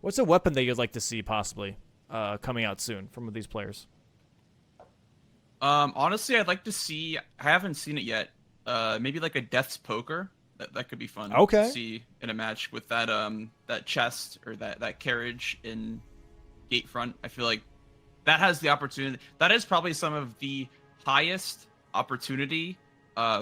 What's a weapon that you'd like to see possibly coming out soon from these players? Honestly, I'd like to see. I haven't seen it yet. Maybe like a Death's Poker. That could be fun to Okay. see in a match with that chest or that carriage in gate front. I feel like that has the opportunity. That is probably some of the highest opportunity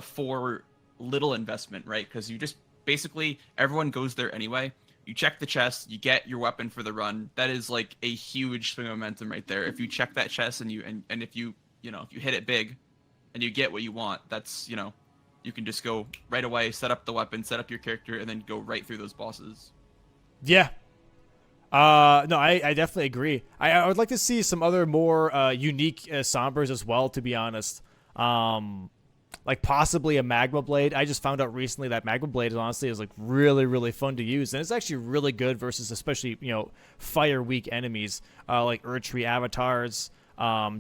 for little investment, right? Because you just basically everyone goes there anyway. You check the chest, you get your weapon for the run. That is like a huge swing of momentum right there. If you check that chest and if you hit it big and you get what you want, that's you can just go right away, set up the weapon, set up your character, and then go right through those bosses. Yeah. No, I definitely agree. I would like to see some other more unique Sombras as well, to be honest. Like possibly a Magma Blade. I just found out recently that Magma Blade honestly is like really, really fun to use. And it's actually really good versus especially, fire weak enemies like Erdtree avatars,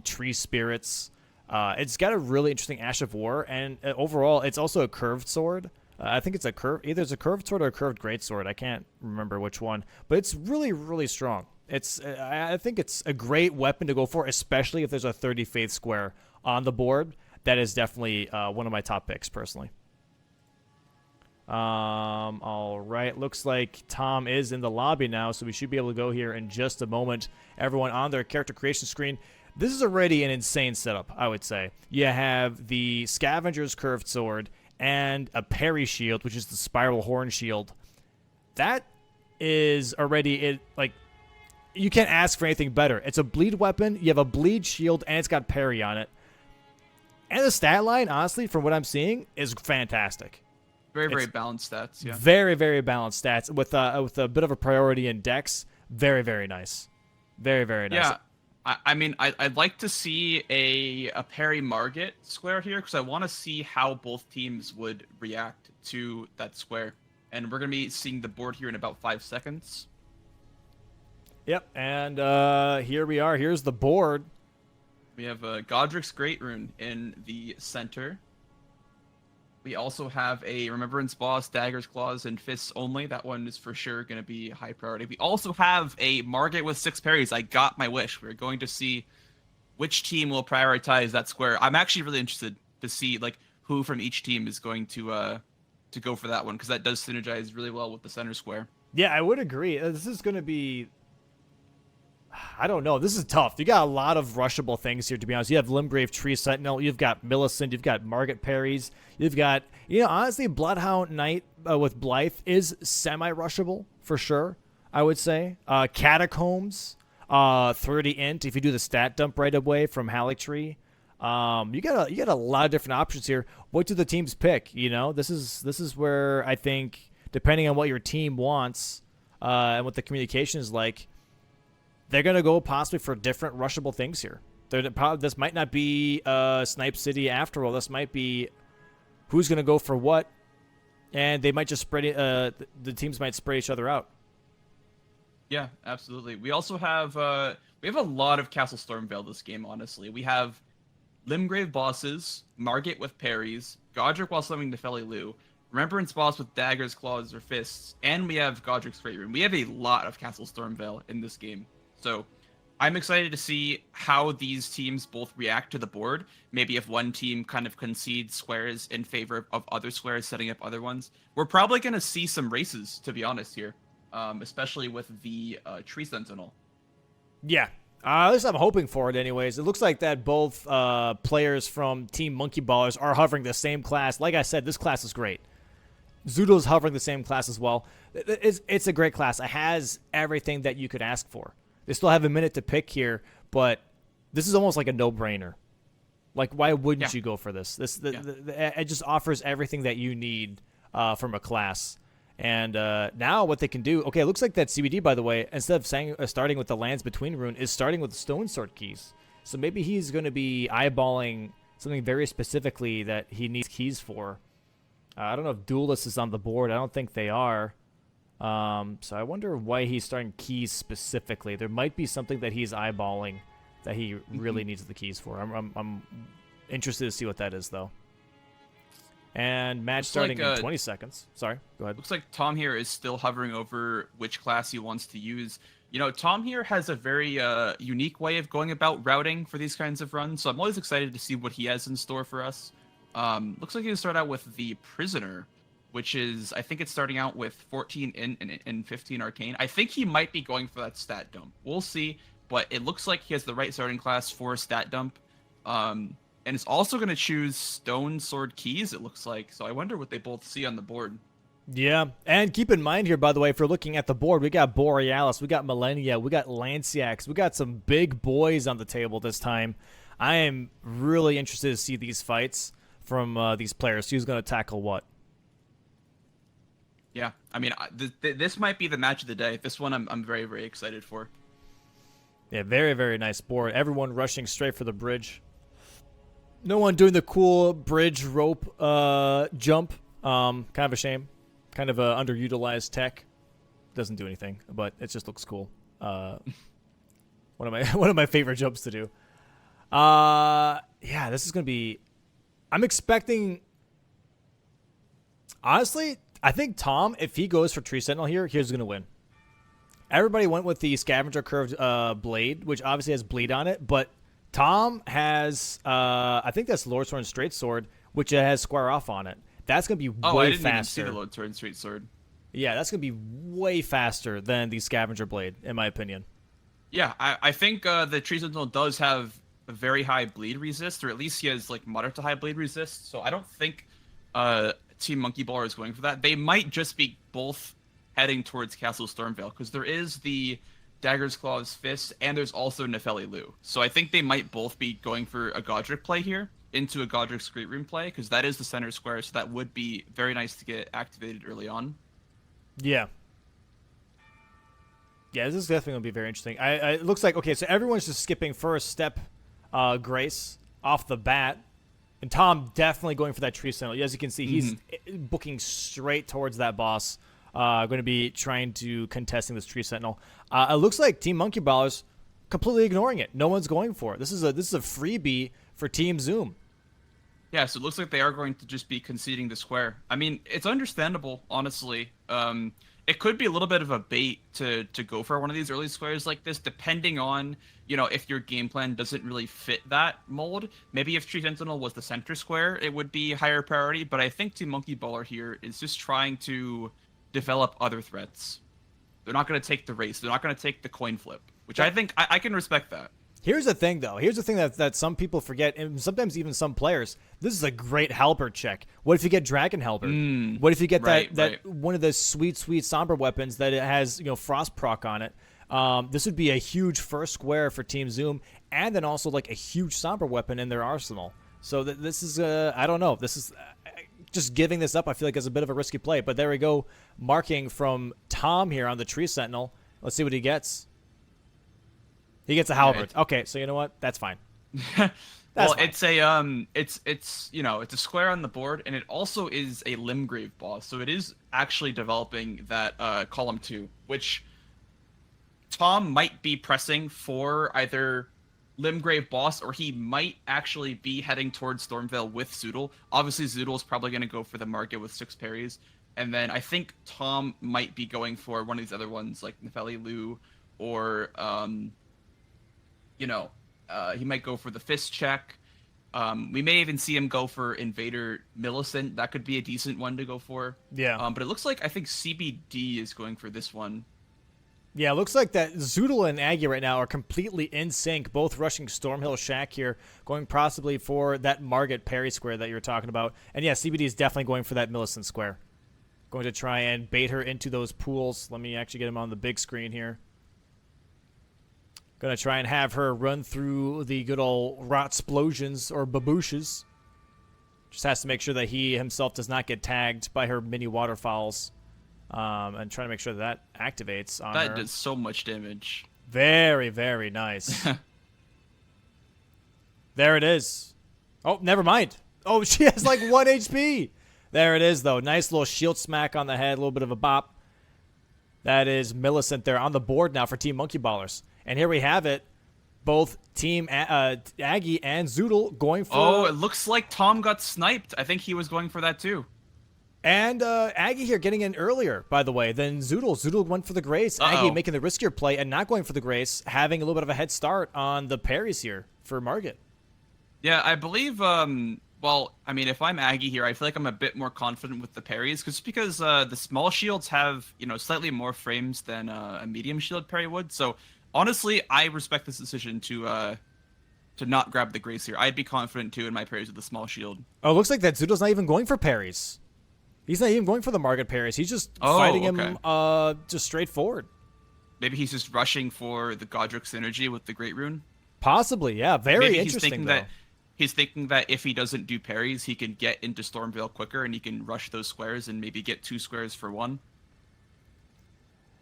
tree spirits. It's got a really interesting Ash of War, and overall, it's also a curved sword. I think it's either it's a curved sword or a curved greatsword. I can't remember which one, but it's really, really strong. I think it's a great weapon to go for, especially if there's a 30 Faith Square on the board. That is definitely one of my top picks personally. All right. Looks like Tom is in the lobby now, so we should be able to go here in just a moment. Everyone on their character creation screen. This is already an insane setup, I would say. You have the Scavenger's Curved Sword and a parry shield, which is the Spiral Horn Shield. That is already it. Like, you can't ask for anything better. It's a bleed weapon. You have a bleed shield, and it's got parry on it. And the stat line, honestly, from what I'm seeing, is fantastic. Very balanced stats. Yeah. Very, very balanced stats with a bit of a priority in Dex. Very, very nice. Very, very nice. Yeah. I mean, I'd like to see a parry Margit square here because I want to see how both teams would react to that square. And we're going to be seeing the board here in about 5 seconds. Yep, and here we are. Here's the board. We have Godric's Great Rune in the center. We also have a Remembrance Boss, Daggers, Claws, and Fists only. That one is for sure going to be high priority. We also have a Margit with 6 parries. I got my wish. We're going to see which team will prioritize that square. I'm actually really interested to see like who from each team is going to go for that one because that does synergize really well with the center square. Yeah, I would agree. This is going to be... I don't know. This is tough. You got a lot of rushable things here, to be honest. You have Limgrave Tree Sentinel. You've got Millicent. You've got Margit parries. You've got, honestly, Bloodhound Knight with Blythe is semi-rushable for sure, I would say. Catacombs, 30 int if you do the stat dump right away from Halictree. You got a lot of different options here. What do the teams pick? This is where I think, depending on what your team wants and what the communication is like, they're going to go possibly for different rushable things here. This might not be Snipe City after all. This might be who's going to go for what, and they might just spread it. The teams might spread each other out. Yeah, absolutely. We also have a lot of Castle Stormvale this game. Honestly, we have Limgrave bosses, Margit with parries, Godric while summoning Nepheli Lu, Remembrance Boss with daggers, claws, or fists, and we have Godric's Great Rune. We have a lot of Castle Stormvale in this game. So I'm excited to see how these teams both react to the board. Maybe if one team kind of concedes squares in favor of other squares, setting up other ones. We're probably going to see some races, to be honest, here, especially with the Tree Sentinel. Yeah. At least I'm hoping for it anyways. It looks like that both players from Team Monkey Ballers are hovering the same class. Like I said, this class is great. Zudo's hovering the same class as well. It's a great class. It has everything that you could ask for. They still have a minute to pick here, but this is almost like a no-brainer. Like, why wouldn't you go for this? It just offers everything that you need from a class. And now what they can do... Okay, it looks like that CBD, by the way, instead of starting with the Lands Between rune, is starting with the Stone Sword keys. So maybe he's going to be eyeballing something very specifically that he needs keys for. I don't know if Duelist is on the board. I don't think they are. So I wonder why he's starting keys specifically. There might be something that he's eyeballing that he really needs the keys for. I'm interested to see what that is, though. And match Looks starting like, in 20 seconds. Sorry, go ahead. Looks like Tom here is still hovering over which class he wants to use. You know, Tom here has a very unique way of going about routing for these kinds of runs, so I'm always excited to see what he has in store for us. Looks like he's going to start out with the Prisoner, which is, I think it's starting out with 14 in and 15 Arcane. I think he might be going for that stat dump. We'll see, but it looks like he has the right starting class for stat dump. And it's also going to choose Stone Sword Keys, it looks like, so I wonder what they both see on the board. Yeah, and keep in mind here, by the way, if you're looking at the board, we got Borealis, we got Millennia, we got Lanciax, we got some big boys on the table this time. I am really interested to see these fights from these players. Who's going to tackle what? Yeah, I mean, this might be the match of the day. This one I'm very, very excited for. Yeah, very, very nice board. Everyone rushing straight for the bridge. No one doing the cool bridge rope jump. Kind of a shame. Kind of a underutilized tech. Doesn't do anything, but it just looks cool. One of my favorite jumps to do. Yeah, this is gonna be. I'm expecting. Honestly, I think Tom, if he goes for Tree Sentinel here, he's gonna win. Everybody went with the Scavenger curved blade, which obviously has bleed on it, but Tom has, I think that's Lordsworn Straight Sword, which has Square Off on it. That's going to be way faster. Oh, I didn't even see the Lordsworn Straight Sword. Yeah, that's going to be way faster than the Scavenger Blade, in my opinion. Yeah, I think the Tree Sentinel does have a very high bleed resist, or at least he has like moderate to high bleed resist, so I don't think Team Monkey Baller is going for that. They might just be both heading towards Castle Stormveil, because there is the Dagger's Claw's Fist, and there's also Nefeli Lu. So I think they might both be going for a Godric play here, into a Godric's Great Rune play, because that is the center square, so that would be very nice to get activated early on. Yeah. Yeah, this is definitely going to be very interesting. It looks like, okay, so everyone's just skipping first step Grace off the bat. And Tom definitely going for that Tree Sentinel. As you can see, he's booking straight towards that boss. Going to be trying to contesting this Tree Sentinel. It looks like Team Monkey Ballers completely ignoring it. No one's going for it. This is a freebie for Team Zoom. Yeah, so it looks like they are going to just be conceding the square. I mean, it's understandable, honestly. It could be a little bit of a bait to go for one of these early squares like this, depending on, you know, if your game plan doesn't really fit that mold. Maybe if Tree Sentinel was the center square, it would be higher priority, but I think Team Monkey Baller here is just trying to develop other threats. They're not going to take the race. They're not going to take the coin flip, which I think I can respect that. Here's the thing, though. Here's the thing that some people forget, and sometimes even some players. This is a great halberd check. What if you get Dragon Halberd? What if you get that one of the sweet Somber weapons that it has, you know, Frost proc on it? This would be a huge first square for Team Zoom, and then also like a huge Somber weapon in their arsenal. So this is, I don't know. This is just giving this up. I feel like it's a bit of a risky play, but there we go. Marking from Tom here on the Tree Sentinel. Let's see what he gets. He gets a halberd. Okay, so you know what? That's fine. Well, fine. It's a it's you know, it's a square on the board, and it also is a Limgrave boss. So it is actually developing that column 2, which Tom might be pressing for either Limgrave boss, or he might actually be heading towards Stormveil with Zoodle. Obviously, Zoodle is probably going to go for the market with 6 parries, and then I think Tom might be going for one of these other ones like Nefeli Lu, or you know, he might go for the fist check. We may even see him go for Invader Millicent. That could be a decent one to go for. Yeah. But it looks like I think CBD is going for this one. Yeah, it looks like that Zoodle and Aggie right now are completely in sync, both rushing Stormhill Shack here, going possibly for that Margit parry square that you were talking about. And yeah, CBD is definitely going for that Millicent square. Going to try and bait her into those pools. Let me actually get him on the big screen here. Going to try and have her run through the good old Rot-splosions or Babooshes. Just has to make sure that he himself does not get tagged by her mini waterfalls. And trying to make sure that activates on her. That does so much damage. Very, very nice. There it is. Oh, never mind. Oh, she has like 1 HP. There it is, though. Nice little shield smack on the head. A little bit of a bop. That is Millicent there on the board now for Team Monkey Ballers. And here we have it. both Team Aggie and Zoodle going for... Oh, it looks like Tom got sniped. I think he was going for that too. And Aggie here getting in earlier, by the way, than Zoodle. Zoodle went for the Grace. Aggie making the riskier play and not going for the Grace, having a little bit of a head start on the parries here for Margit. Yeah, I believe, well, I mean, if I'm Aggie here, I feel like I'm a bit more confident with the parries, because the small shields have, slightly more frames than a medium shield parry would. So, honestly, I respect this decision to not grab the Grace here. I'd be confident, too, in my parries with the small shield. Oh, it looks like that Zoodle's not even going for parries. He's not even going for the Margit parries. He's just fighting him just straightforward. Maybe he's just rushing for the Godric synergy with the Great Rune? Possibly, yeah. Very Maybe interesting, though. He's thinking that if he doesn't do parries, he can get into Stormveil quicker and he can rush those squares and maybe get 2 squares for 1.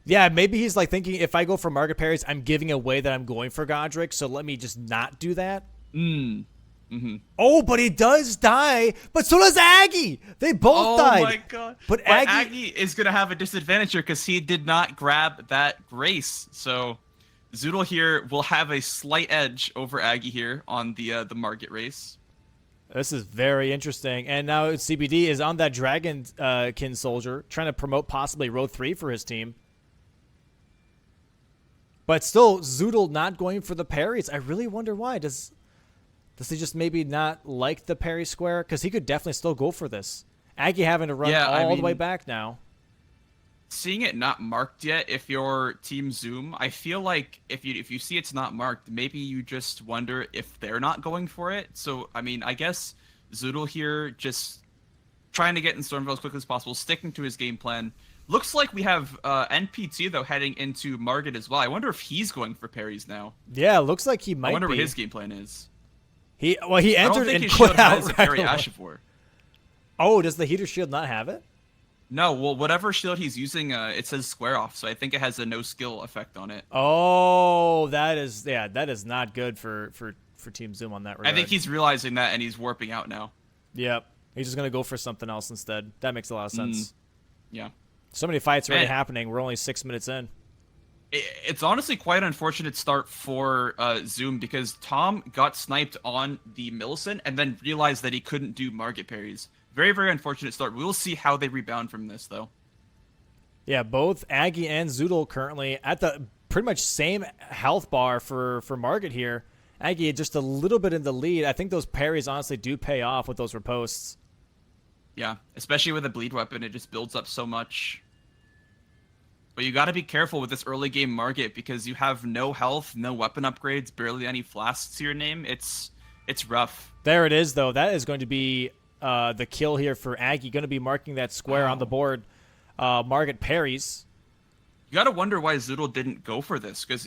Yeah, maybe he's like thinking, if I go for Margit parries, I'm giving away that I'm going for Godric, so let me just not do that. Oh, but he does die. But so does Aggie. They both died. Oh my god. But Aggie is going to have a disadvantage here because he did not grab that Grace. So Zoodle here will have a slight edge over Aggie here on the Margit race. This is very interesting. And now CBD is on that Dragon Kin Soldier, trying to promote possibly row 3 for his team. But still, Zoodle not going for the parries. I really wonder why. Does he just maybe not like the parry square? Because he could definitely still go for this. Aggie having to run all the way back now. Seeing it not marked yet, if you're Team Zoom, I feel like if you see it's not marked, maybe you just wonder if they're not going for it. So, I mean, I guess Zoodle here just trying to get in Stormveil as quickly as possible, sticking to his game plan. Looks like we have NPT, though, heading into Margit as well. I wonder if he's going for parries now. Yeah, looks like he might be. I wonder what his game plan is. He entered and quit out right away. Oh, does the heater shield not have it? No, well, whatever shield he's using, it says square off, so I think it has a no skill effect on it. Oh, that is not good for Team Zoom on that regard. I think he's realizing that and he's warping out now. Yep, he's just gonna go for something else instead. That makes a lot of sense. Yeah. So many fights already happening. We're only 6 minutes in. It's honestly quite an unfortunate start for Zoom because Tom got sniped on the Millicent and then realized that he couldn't do Margit parries. Very, very unfortunate start. We will see how they rebound from this, though. Yeah, both Aggie and Zoodle currently at the pretty much same health bar for Margit here. Aggie just a little bit in the lead. I think those parries honestly do pay off with those riposts. Yeah, especially with a bleed weapon, it just builds up so much. But you got to be careful with this early game Margit because you have no health, no weapon upgrades, barely any flasks to your name. It's rough. There it is, though. That is going to be the kill here for Aggie. Going to be marking that square on the board. Margit parries. You got to wonder why Zoodle didn't go for this because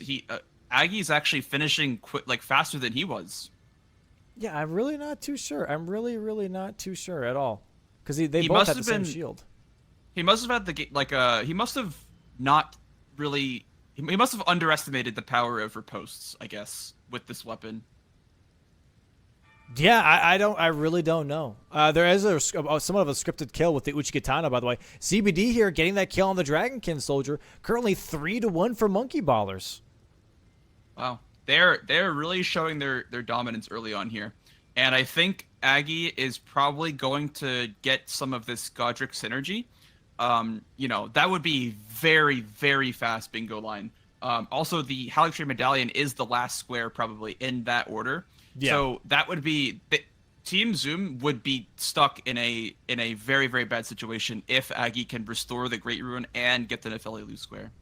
Aggie's actually finishing faster than he was. Yeah, I'm really not too sure. I'm really, really not too sure at all because they both have the same shield. He must have had he must have not really. He must have underestimated the power of riposts, I guess, with this weapon. Yeah, I really don't know. There is somewhat of a scripted kill with the Uchikatana, by the way. CBD here getting that kill on the Dragonkin Soldier. Currently 3-1 for Monkey Ballers. Wow, they're really showing their dominance early on here, and I think Aggie is probably going to get some of this Godric synergy. That would be very, very fast bingo line. Also, the Halictree Medallion is the last square probably in that order. Yeah. So that would be Team Zoom would be stuck in a very, very bad situation if Aggie can restore the Great Rune and get the Nefeli loose square.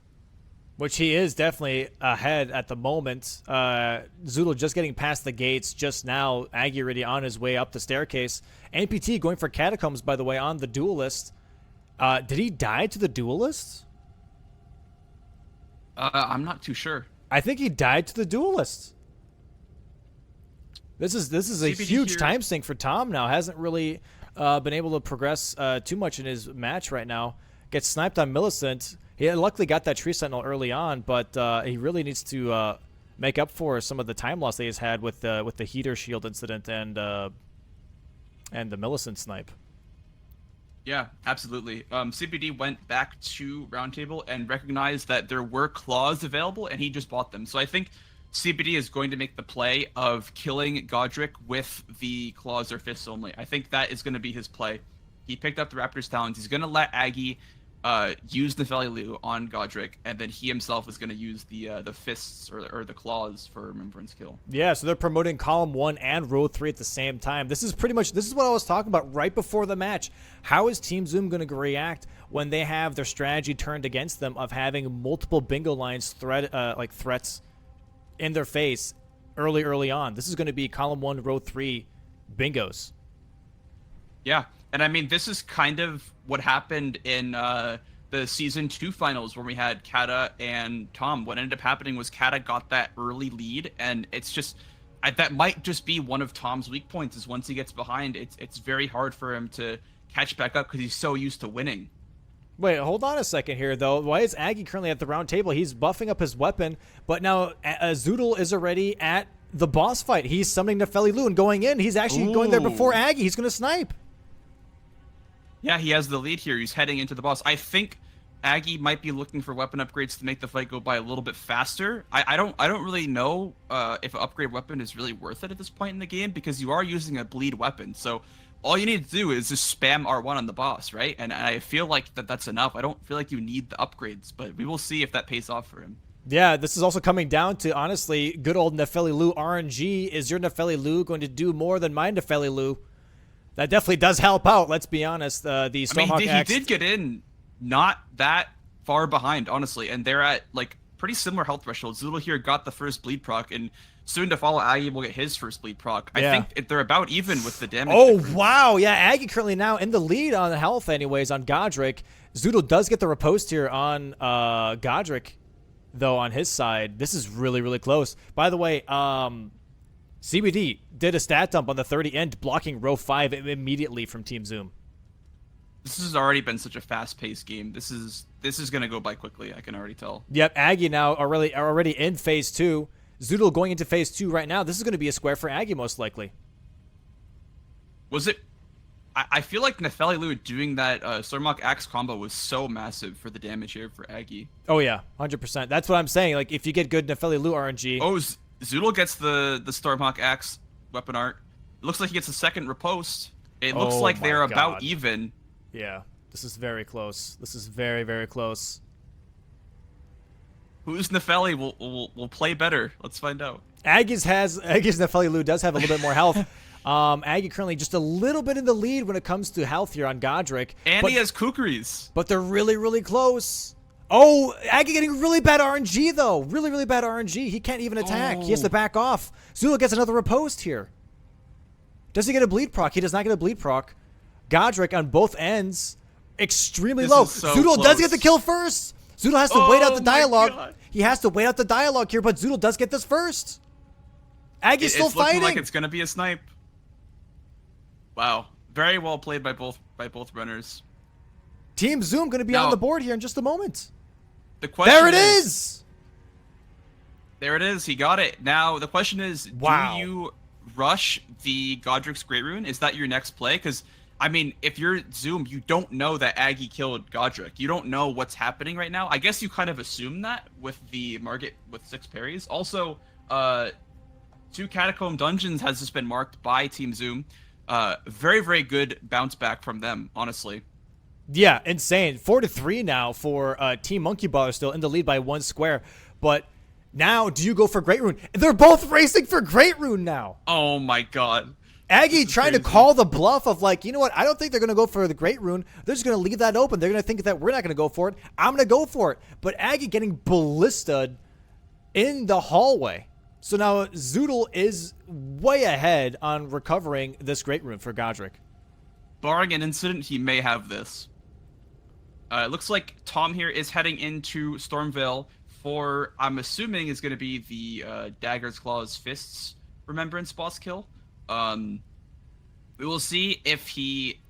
Which he is definitely ahead at the moment. Zoodle just getting past the gates just now. Aggie already on his way up the staircase. NPT going for Catacombs, by the way, on the Duelist. Did he die to the Duelist? I'm not too sure. I think he died to the Duelist. This is a huge time sink for Tom now. Hasn't really been able to progress too much in his match right now. Gets sniped on Millicent. He luckily got that Tree Sentinel early on, but he really needs to make up for some of the time loss that he's had with the heater shield incident and the Millicent snipe. Yeah, absolutely. CPD went back to Roundtable and recognized that there were claws available, and he just bought them. So I think CBD is going to make the play of killing Godric with the claws or fists only. I think that is going to be his play. He picked up the Raptor's talons. He's going to let Aggie use the Nefeli on Godric, and then he himself is going to use the fists or the claws for Remembrance kill. Yeah, so they're promoting column 1 and row 3 at the same time. This is what I was talking about right before the match. How is Team Zoom going to react when they have their strategy turned against them of having multiple bingo lines threats in their face early on? This is going to be column 1, row 3 bingos. Yeah, and I mean, this is kind of what happened in the season 2 finals when we had Kata and Tom. What ended up happening was Kata got that early lead, and it's just that might just be one of Tom's weak points. Is once he gets behind, it's very hard for him to catch back up because he's so used to winning. Wait, hold on a second here, though. Why is Aggie currently at the round table? He's buffing up his weapon, but now Zoodle is already at the boss fight. He's summoning Nefeli Lu and going in. He's actually going there before Aggie. He's going to snipe. Yeah, he has the lead here. He's heading into the boss. I think Aggie might be looking for weapon upgrades to make the fight go by a little bit faster. I don't really know if an upgrade weapon is really worth it at this point in the game, because you are using a bleed weapon. So all you need to do is just spam R1 on the boss, right? And I feel like that's enough. I don't feel like you need the upgrades, but we will see if that pays off for him. Yeah, this is also coming down to, honestly, good old Nefeli Lu RNG. Is your Nefeli Lu going to do more than my Nefeli Lu? That definitely does help out, let's be honest. Stormhawk X, he did get in not that far behind, honestly, and they're at like pretty similar health thresholds. Zoodle here got the first bleed proc, and soon to follow, Aggie will get his first bleed proc. I think they're about even with the damage. Oh, difference. wow. Yeah, Aggie currently now in the lead on health anyways on Godric. Zoodle does get the riposte here on Godric, though, on his side. This is really, really close. By the way, CBD did a stat dump on the 30 end, blocking row 5 immediately from Team Zoom. This has already been such a fast-paced game. This is going to go by quickly, I can already tell. Yep, Aggie now already in phase 2. Zoodle going into phase 2 right now. This is going to be a square for Aggie, most likely. Was it... I feel like Nefeli Lu doing that Stormhawk Axe combo was so massive for the damage here for Aggie. Oh, yeah, 100%. That's what I'm saying. Like, if you get good Nefeli Lu RNG... Oh, Zoodle gets the Stormhawk Axe weapon art. It looks like he gets a second riposte. It looks like they're about even. Yeah, this is very close. This is very, very close. Who's Nefeli will play better? Let's find out. Aggie's Nefeli Lu does have a little bit more health. Aggie currently just a little bit in the lead when it comes to health here on Godric. And he has Kukris. But they're really, really close. Oh, Aggie getting really bad RNG, though. Really, really bad RNG. He can't even attack. He has to back off. Zulu gets another riposte here. Does he get a bleed proc? He does not get a bleed proc. Godric on both ends, extremely low. So Zoodle does get the kill first. Zoodle has to wait out the dialogue. God. He has to wait out the dialogue here, but Zoodle does get this first. Aggie's still fighting. Looking like it's gonna be a snipe. Wow, very well played by both runners. Team Zoom going to be on the board here in just a moment. The question there it is. There it is. He got it. Now the question is, do you rush the Godric's Great Rune? Is that your next play? Because I mean, if you're Zoom, you don't know that Aggie killed Godric. You don't know what's happening right now. I guess you kind of assume that with the Margit with 6 parries. Also, 2 Catacomb Dungeons has just been marked by Team Zoom. Very, very good bounce back from them, honestly. Yeah, insane. 4-3 now for Team Monkey Baller, still in the lead by 1 square. But now, do you go for Great Rune? They're both racing for Great Rune now. Oh my god. Aggie trying to call the bluff of like, you know what? I don't think they're going to go for the Great Rune. They're just going to leave that open. They're going to think that we're not going to go for it. I'm going to go for it. But Aggie getting ballistaed in the hallway. So now Zoodle is way ahead on recovering this Great Rune for Godric. Barring an incident, he may have this. It looks like Tom here is heading into Stormvale for, I'm assuming, is going to be the Daggers, Claws, Fists Remembrance boss kill. We will see if he...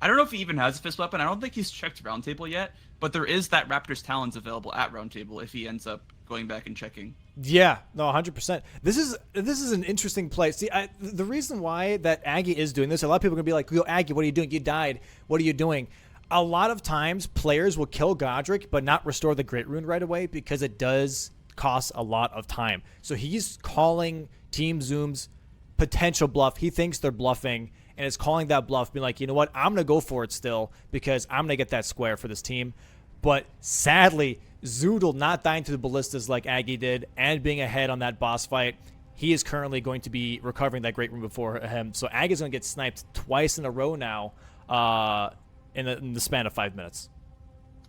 I don't know if he even has a fist weapon. I don't think he's checked Roundtable yet, but there is that Raptor's Talons available at Roundtable if he ends up going back and checking. Yeah, no, 100%. This is an interesting play. See, the reason why that Aggie is doing this, a lot of people are going to be like, yo, Aggie, what are you doing? You died. What are you doing? A lot of times, players will kill Godric, but not restore the Great Rune right away because it does costs a lot of time. So he's calling Team Zoom's potential bluff. He thinks they're bluffing, and is calling that bluff, being like, you know what, I'm going to go for it still because I'm going to get that square for this team. But sadly, Zoodle not dying to the ballistas like Aggie did and being ahead on that boss fight, he is currently going to be recovering that great room before him. So Aggie's going to get sniped twice in a row now in the span of 5 minutes.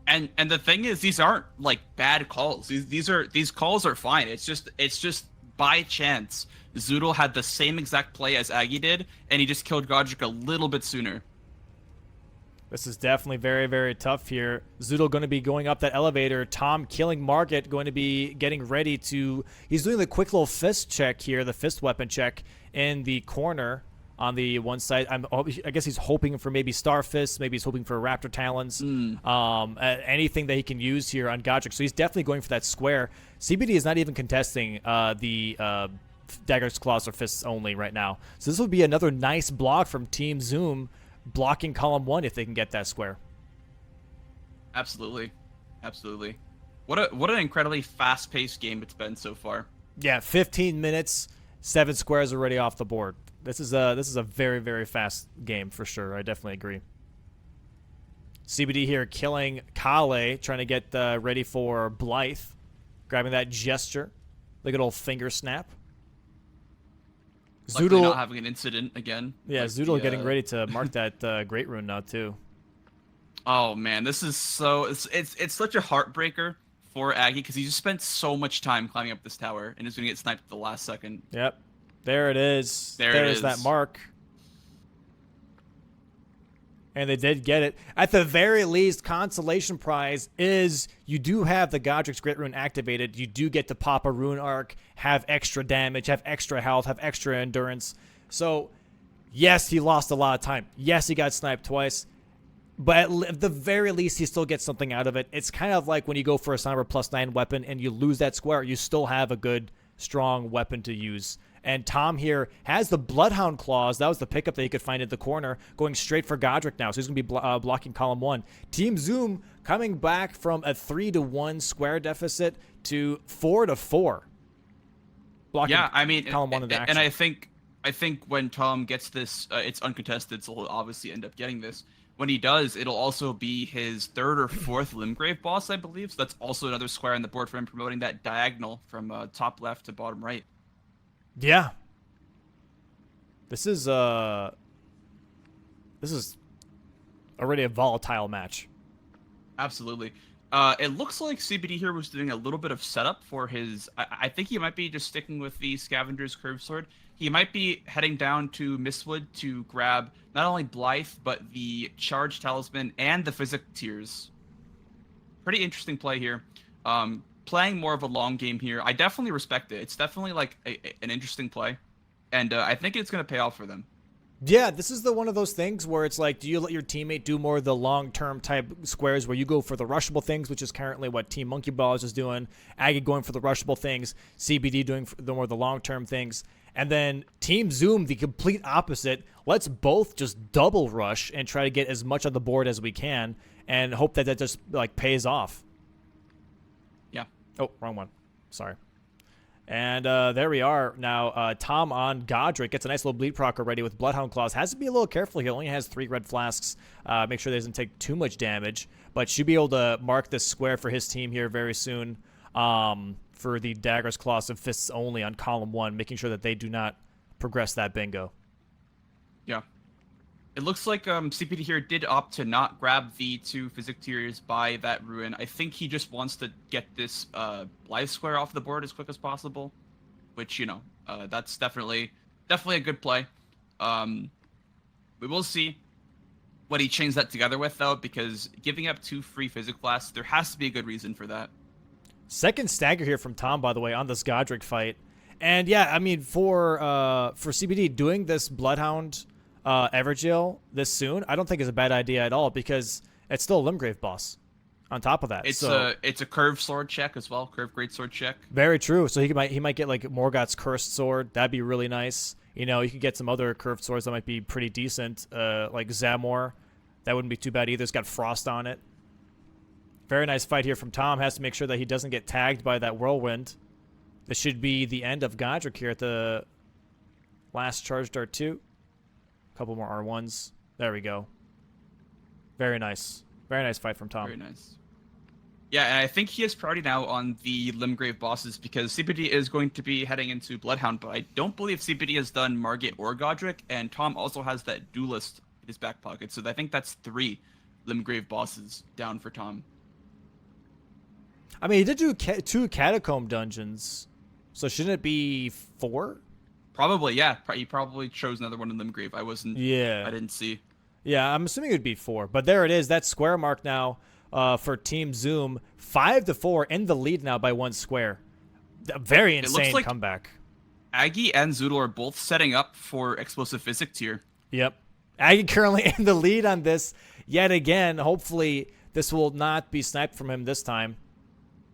And the thing is, these aren't like bad calls. These calls are fine. It's just by chance Zoodle had the same exact play as Aggie did, and he just killed Godric a little bit sooner. This is definitely very, very tough here. Zoodle going to be going up that elevator. Tom killing Market, going to be getting ready to... He's doing the quick little fist check here, the fist weapon check in the corner on the one side. I guess he's hoping for maybe Star Fist. Maybe he's hoping for Raptor Talons. Anything that he can use here on Godric. So he's definitely going for that square. CBD is not even contesting the Daggers, Claws, or Fists only right now. So this would be another nice block from Team Zoom, blocking column 1 if they can get that square. Absolutely. What an incredibly fast-paced game it's been so far. Yeah, 15 minutes, 7 squares already off the board. This is a very, very fast game for sure. I definitely agree. CBD here killing Kale, trying to get ready for Blythe, grabbing that gesture, the good old finger snap. Luckily not having an incident again. Yeah, like Zoodle getting ready to mark that great rune now too. Oh man, this is so it's such a heartbreaker for Aggie because he just spent so much time climbing up this tower and is going to get sniped at the last second. Yep, there it is. There's that mark. And they did get it. At the very least, consolation prize is you do have the Godric's Great Rune activated. You do get to pop a Rune Arc, have extra damage, have extra health, have extra endurance. So, yes, he lost a lot of time. Yes, he got sniped twice. But at the very least, he still gets something out of it. It's kind of like when you go for a Sniper +9 weapon and you lose that square, you still have a good, strong weapon to use. And Tom here has the Bloodhound Claws. That was the pickup that he could find at the corner, going straight for Godric now. So he's going to be blocking column 1. Team Zoom coming back from a 3-1 square deficit to 4-4. Blocking column 1 into action. And I think when Tom gets this, it's uncontested, so he'll obviously end up getting this. When he does, it'll also be his 3rd or 4th Limgrave boss, I believe. So that's also another square on the board for him, promoting that diagonal from top left to bottom right. Yeah. This is already a volatile match. Absolutely. It looks like CBD here was doing a little bit of setup for his... I think he might be just sticking with the Scavenger's Curved Sword. He might be heading down to Mistwood to grab not only Blythe, but the Charge Talisman and the Physic Tears. Pretty interesting play here. Playing more of a long game here. I definitely respect it. It's definitely like an interesting play. And I think it's going to pay off for them. Yeah, this is one of those things where it's like, do you let your teammate do more of the long-term type squares where you go for the rushable things, which is currently what Team Monkey Ballers is doing, Aggie going for the rushable things, CBD doing the more of the long-term things, and then Team Zoom, the complete opposite. Let's both just double rush and try to get as much on the board as we can and hope that just like pays off. Yeah. Oh, wrong one. Sorry. And there we are. Now, Tom on Godric gets a nice little bleed proc already with Bloodhound Claws. Has to be a little careful. He only has 3 red flasks. Make sure he doesn't take too much damage. But should be able to mark this square for his team here very soon for the Daggers, Claws, and Fists only on column 1, making sure that they do not progress that bingo. Yeah. It looks like CPD here did opt to not grab the 2 Physic Tears by that Ruin. I think he just wants to get this Blythe square off the board as quick as possible, which, you know, that's definitely a good play. We will see what he chains that together with, though, because giving up 2 free Physic Blasts, there has to be a good reason for that. Second stagger here from Tom, by the way, on this Godric fight. And, yeah, I mean, for CBD, doing this Bloodhound... Evergaol this soon, I don't think is a bad idea at all because it's still a Limgrave boss on top of that. It's a curved sword check as well, curved great sword check. Very true. So he might get like Morgoth's cursed sword. That'd be really nice. You know, you could get some other curved swords that might be pretty decent, like Zamor. That wouldn't be too bad either. It's got frost on it. Very nice fight here from Tom. Has to make sure that he doesn't get tagged by that whirlwind. This should be the end of Godric here at the last charge dart 2. A couple more R1s. There we go. Very nice. Very nice fight from Tom. Very nice. Yeah, and I think he has priority now on the Limgrave bosses because CPD is going to be heading into Bloodhound, but I don't believe CPD has done Margit or Godric, and Tom also has that Duelist in his back pocket, so I think that's 3 Limgrave bosses down for Tom. I mean, he did do 2 Catacomb dungeons, so shouldn't it be 4? Probably, yeah. He probably chose another one in Limgrave. I didn't see. Yeah, I'm assuming it would be 4, but there it is. That square mark now. For Team Zoom, 5-4 in the lead now by 1 square. A very insane like comeback. Aggie and Zoodle are both setting up for Explosive Physics here. Yep. Aggie currently in the lead on this yet again. Hopefully, this will not be sniped from him this time.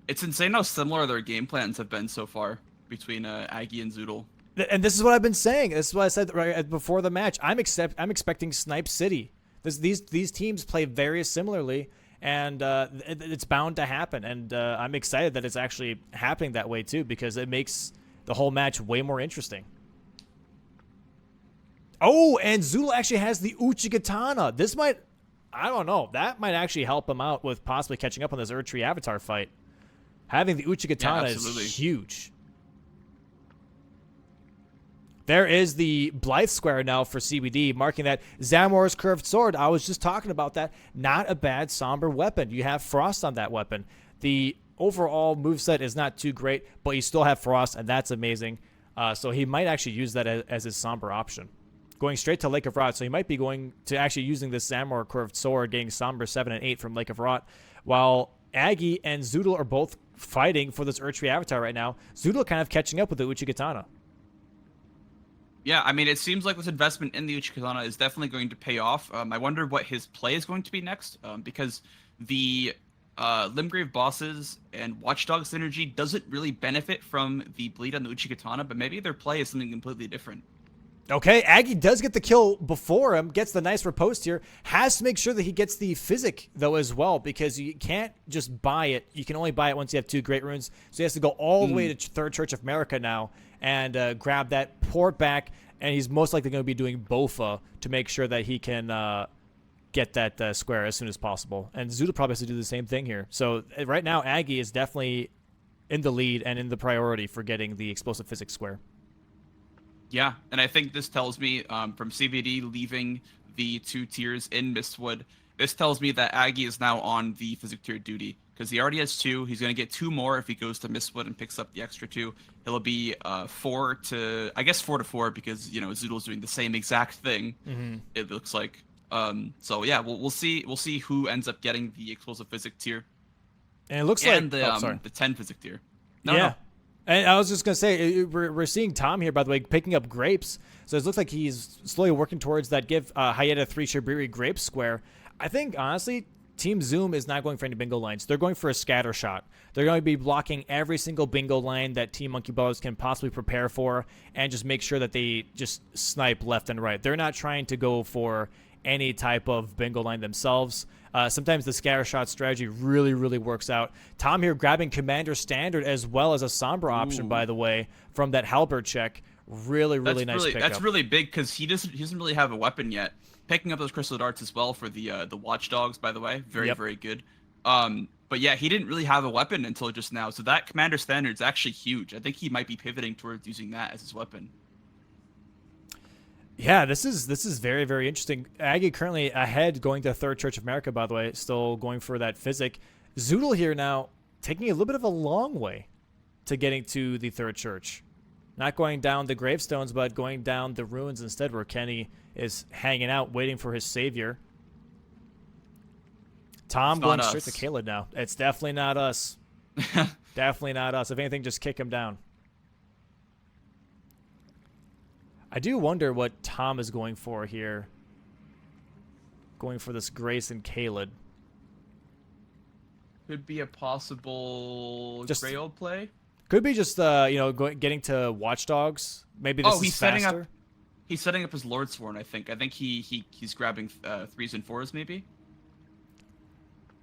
It's insane how similar their game plans have been so far between Aggie and Zoodle. And this is what I've been saying. This is what I said right before the match. I'm expecting Snipe City. These teams play very similarly. And it's bound to happen. And I'm excited that it's actually happening that way, too, because it makes the whole match way more interesting. Oh, and Zoodle actually has the Uchigatana. This might, I don't know, that might actually help him out with possibly catching up on this Erdtree Avatar fight. Having the Uchigatana is huge. There is the Blythe Square now for CBD, marking that Zamor's Curved Sword. I was just talking about that. Not a bad Somber weapon. You have Frost on that weapon. The overall moveset is not too great, but you still have Frost, and that's amazing. So he might actually use that as his Somber option. Going straight to Lake of Rot, so he might be going to actually using this Zamor Curved Sword, getting Somber 7 and 8 from Lake of Rot, while Aggie and Zoodle are both fighting for this Erdtree Avatar right now. Zoodle kind of catching up with the Uchigatana. Yeah, I mean, it seems like this investment in the Uchigatana is definitely going to pay off. I wonder what his play is going to be next, because the Limgrave bosses and Watchdog synergy doesn't really benefit from the bleed on the Uchigatana, but maybe their play is something completely different. Okay, Aggie does get the kill before him, gets the nice riposte here, has to make sure that he gets the Physic, though, as well, because you can't just buy it. You can only buy it once you have 2 Great Runes, so he has to go all the way to Third Church of America now and grab that port back, and he's most likely going to be doing Bofa to make sure that he can get that square as soon as possible. And Zoodle probably has to do the same thing here. So right now, Aggie is definitely in the lead and in the priority for getting the Explosive Physics square. Yeah, and I think this tells me from CBD leaving the 2 tiers in Mistwood, this tells me that Aggie is now on the Physic tier duty because he already has 2. He's going to get 2 more if he goes to Mistwood and picks up the extra 2. He'll be 4 to 4 because Zoodle's doing the same exact thing. It looks like. So yeah, we'll see who ends up getting the Explosive Physic tier. And it looks like the 10 Physic tier. No. And I was just going to say, we're seeing Tom here, by the way, picking up grapes. So it looks like he's slowly working towards that give Hayata 3 Shibiri grape square. I think, honestly, Team Zoom is not going for any bingo lines. They're going for a scatter shot. They're going to be blocking every single bingo line that Team Monkey Ballers can possibly prepare for and just make sure that they just snipe left and right. They're not trying to go for any type of bingo line themselves. Sometimes the scatter shot strategy really, really works out. Tom here grabbing Commander Standard as well as a Sombra option, by the way, from that Halberd check. Really nice pickup. That's really big because he doesn't really have a weapon yet. Picking up those Crystal Darts as well for the Watchdogs, by the way. Very good. But yeah, he didn't really have a weapon until just now. So that Commander Standard is actually huge. I think he might be pivoting towards using that as his weapon. Yeah, this is very, very interesting. Aggie currently ahead going to Third Church of America, by the way, still going for that Physic. Zoodle here now taking a little bit of a long way to getting to the Third Church. Not going down the gravestones, but going down the ruins instead, where Kenny is hanging out, waiting for his savior. Tom going straight to Caleb now. It's definitely not us. Definitely not us. If anything, just kick him down. I do wonder what Tom is going for here. Going for this Grace and Caleb. Could be a possible Grail play. Could be just getting to Watchdogs. Maybe this is faster. He's setting up his Lordsworn, I think. I think he's grabbing 3s and 4s maybe.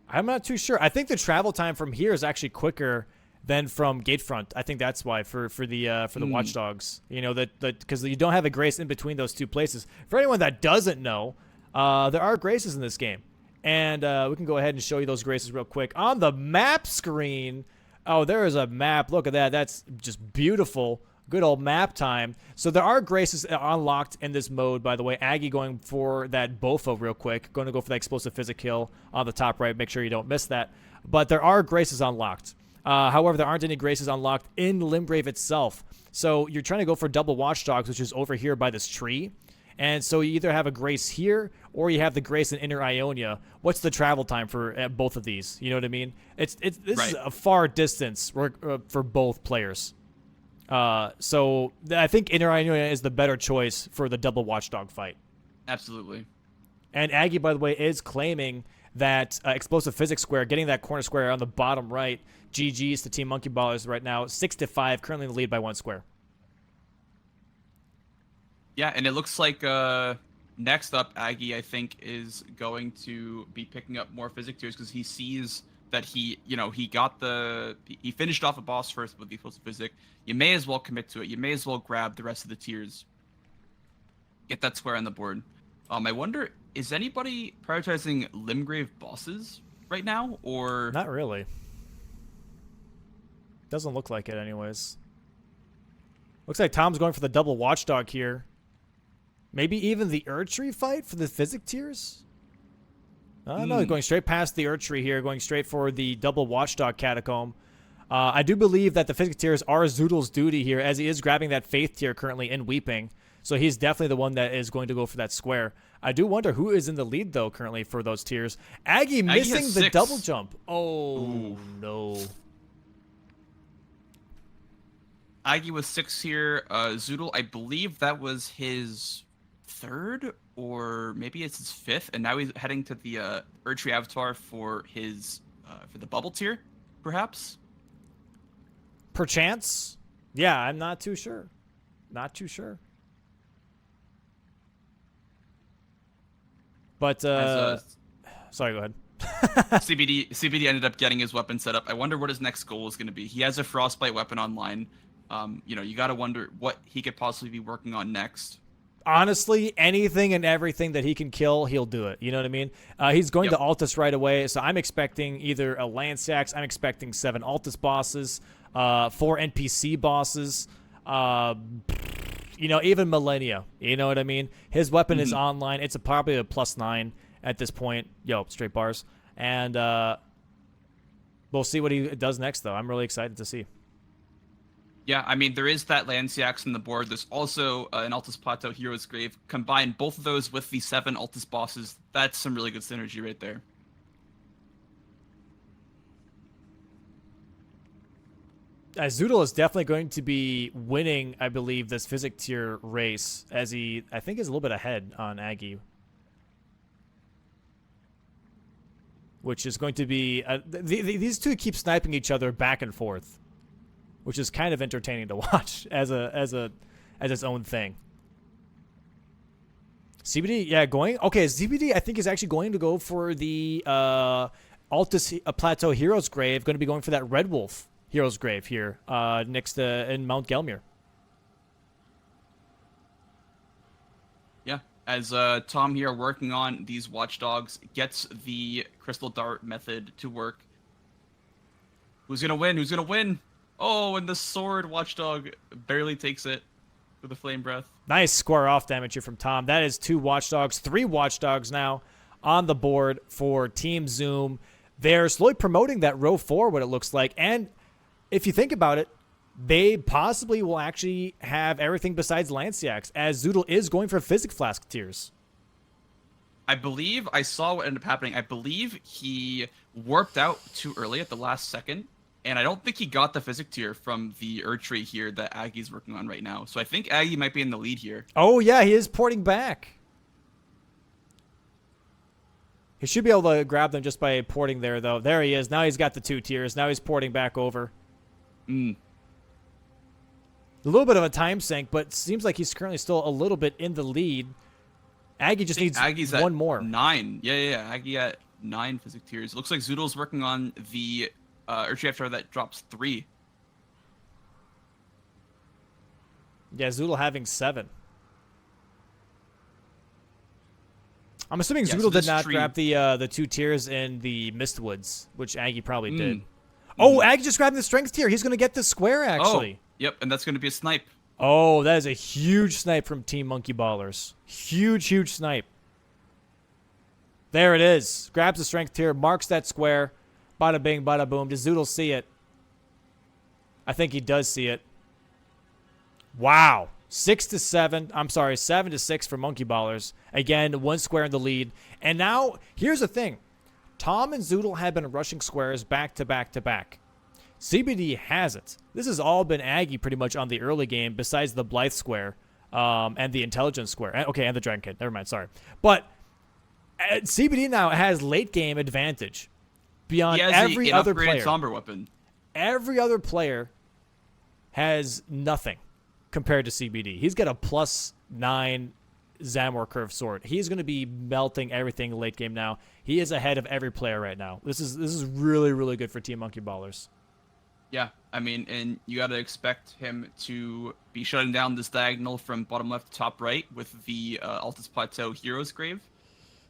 I'm not too sure. I think the travel time from here is actually quicker than from Gatefront. I think that's why for the Watchdogs. You know that because you don't have a grace in between those two places. For anyone that doesn't know, there are graces in this game, and we can go ahead and show you those graces real quick on the map screen. Oh, there is a map. Look at that. That's just beautiful. Good old map time. So there are graces unlocked in this mode, by the way. Aggie going for that Bofo real quick. Going to go for that explosive physic kill on the top right. Make sure you don't miss that. But there are graces unlocked. However, there aren't any graces unlocked in Limgrave itself. So you're trying to go for double Watchdogs, which is over here by this tree. And so you either have a grace here or you have the grace in Inner Ionia. What's the travel time for both of these? You know what I mean? This Right. is a far distance for both players. So I think Inner Ionia is the better choice for the double Watchdog fight. Absolutely. And Aggie, by the way, is claiming that explosive physics square, getting that corner square on the bottom right. GG's to Team Monkey Ballers right now, 6-5, currently in the lead by 1 square. Yeah, and it looks like next up, Aggie, I think, is going to be picking up more physic tiers because he sees that he finished off a boss first with the explosive physic. You may as well commit to it. You may as well grab the rest of the tiers. Get that square on the board. I wonder, is anybody prioritizing Limgrave bosses right now, or Not really. Doesn't look like it anyways. Looks like Tom's going for the double Watchdog here. Maybe even the Erdtree fight for the physic tiers? No, he's going straight past the Erdtree here, going straight for the double Watchdog Catacomb. I do believe that the physic tiers are Zoodle's duty here, as he is grabbing that Faith tier currently in Weeping. So he's definitely the one that is going to go for that square. I do wonder who is in the lead, though, currently for those tiers. Aggie missing has the 6. double jump. Oh, Ooh. no. Aggie was 6 here. Zoodle, I believe that was his 3rd, or maybe it's his 5th, and now he's heading to the Erdtree Avatar for his for the bubble tier, perhaps. Perchance? Yeah, I'm not too sure. Not too sure. But, sorry, go ahead. CBD ended up getting his weapon set up. I wonder what his next goal is going to be. He has a Frostbite weapon online. You got to wonder what he could possibly be working on next. Honestly, anything and everything that he can kill, he'll do it. You know what I mean? He's going to Altus right away, so I'm expecting either a Lanceax, I'm expecting 7 Altus bosses, 4 NPC bosses, even Millennia. You know what I mean? His weapon is online. It's probably a +9 at this point. Straight bars. And we'll see what he does next, though. I'm really excited to see. Yeah, I mean, there is that Lanceax on the board. There's also an Altus Plateau Hero's Grave. Combine both of those with the 7 Altus bosses. That's some really good synergy right there. Zoodle is definitely going to be winning, I believe, this physic tier race, as he, I think, is a little bit ahead on Aggie. Which is going to be... these two keep sniping each other back and forth, which is kind of entertaining to watch as its own thing. CBD, yeah, going... Okay, CBD, I think, is actually going to go for the Altus Plateau Hero's Grave, going to be going for that Red Wolf Hero's Grave here, next to in Mount Gelmir. Yeah, as Tom here working on these Watchdogs gets the Crystal Dart method to work. Who's gonna win? Who's gonna win? Oh, and the Sword Watchdog barely takes it with the Flame Breath. Nice square off damage here from Tom. That is 2 Watchdogs, 3 Watchdogs now on the board for Team Zoom. They're slowly promoting that row 4, what it looks like, and if you think about it, they possibly will actually have everything besides Lanceax, as Zoodle is going for Physic Flask tiers. I believe I saw what ended up happening. I believe he warped out too early at the last second, and I don't think he got the Physic tier from the Erdtree here that Aggie's working on right now. So I think Aggie might be in the lead here. Oh, yeah, he is porting back. He should be able to grab them just by porting there, though. There he is. Now he's got the 2 tiers. Now he's porting back over. A little bit of a time sink, but it seems like he's currently still a little bit in the lead. Aggie just needs Aggie's one at more. 9. Yeah. Aggie at 9 physic tiers. It looks like Zoodle's working on the Urchi Avatar that drops 3. Yeah, Zoodle having 7. I'm assuming Yeah, Zoodle so did this not tree- grab the 2 tiers in the Mistwoods, which Aggie probably did. Oh, Aggie just grabbed the strength tier. He's going to get the square, actually. Oh, yep, and that's going to be a snipe. Oh, that is a huge snipe from Team Monkey Ballers. Huge, huge snipe. There it is. Grabs the strength tier, marks that square. Bada bing, bada boom. Does Zoodle see it? I think he does see it. Wow. 6-7. I'm sorry, 7-6 for Monkey Ballers. Again, 1 square in the lead. And now, here's the thing. Tom and Zoodle have been rushing squares back to back to back. CBD hasn't. This has all been Aggie pretty much on the early game, besides the Blythe square and the Intelligence square. Okay, and the Dragon Kid. Never mind, sorry. But CBD now has late game advantage beyond He has every an other upgraded player. Somber weapon. Every other player has nothing compared to CBD. He's got a +9 Zamor curve sword. He's going to be melting everything late game now. He is ahead of every player right now. This is really, really good for Team Monkey Ballers. Yeah, I mean, and you got to expect him to be shutting down this diagonal from bottom left to top right with the Altus Plateau Hero's Grave.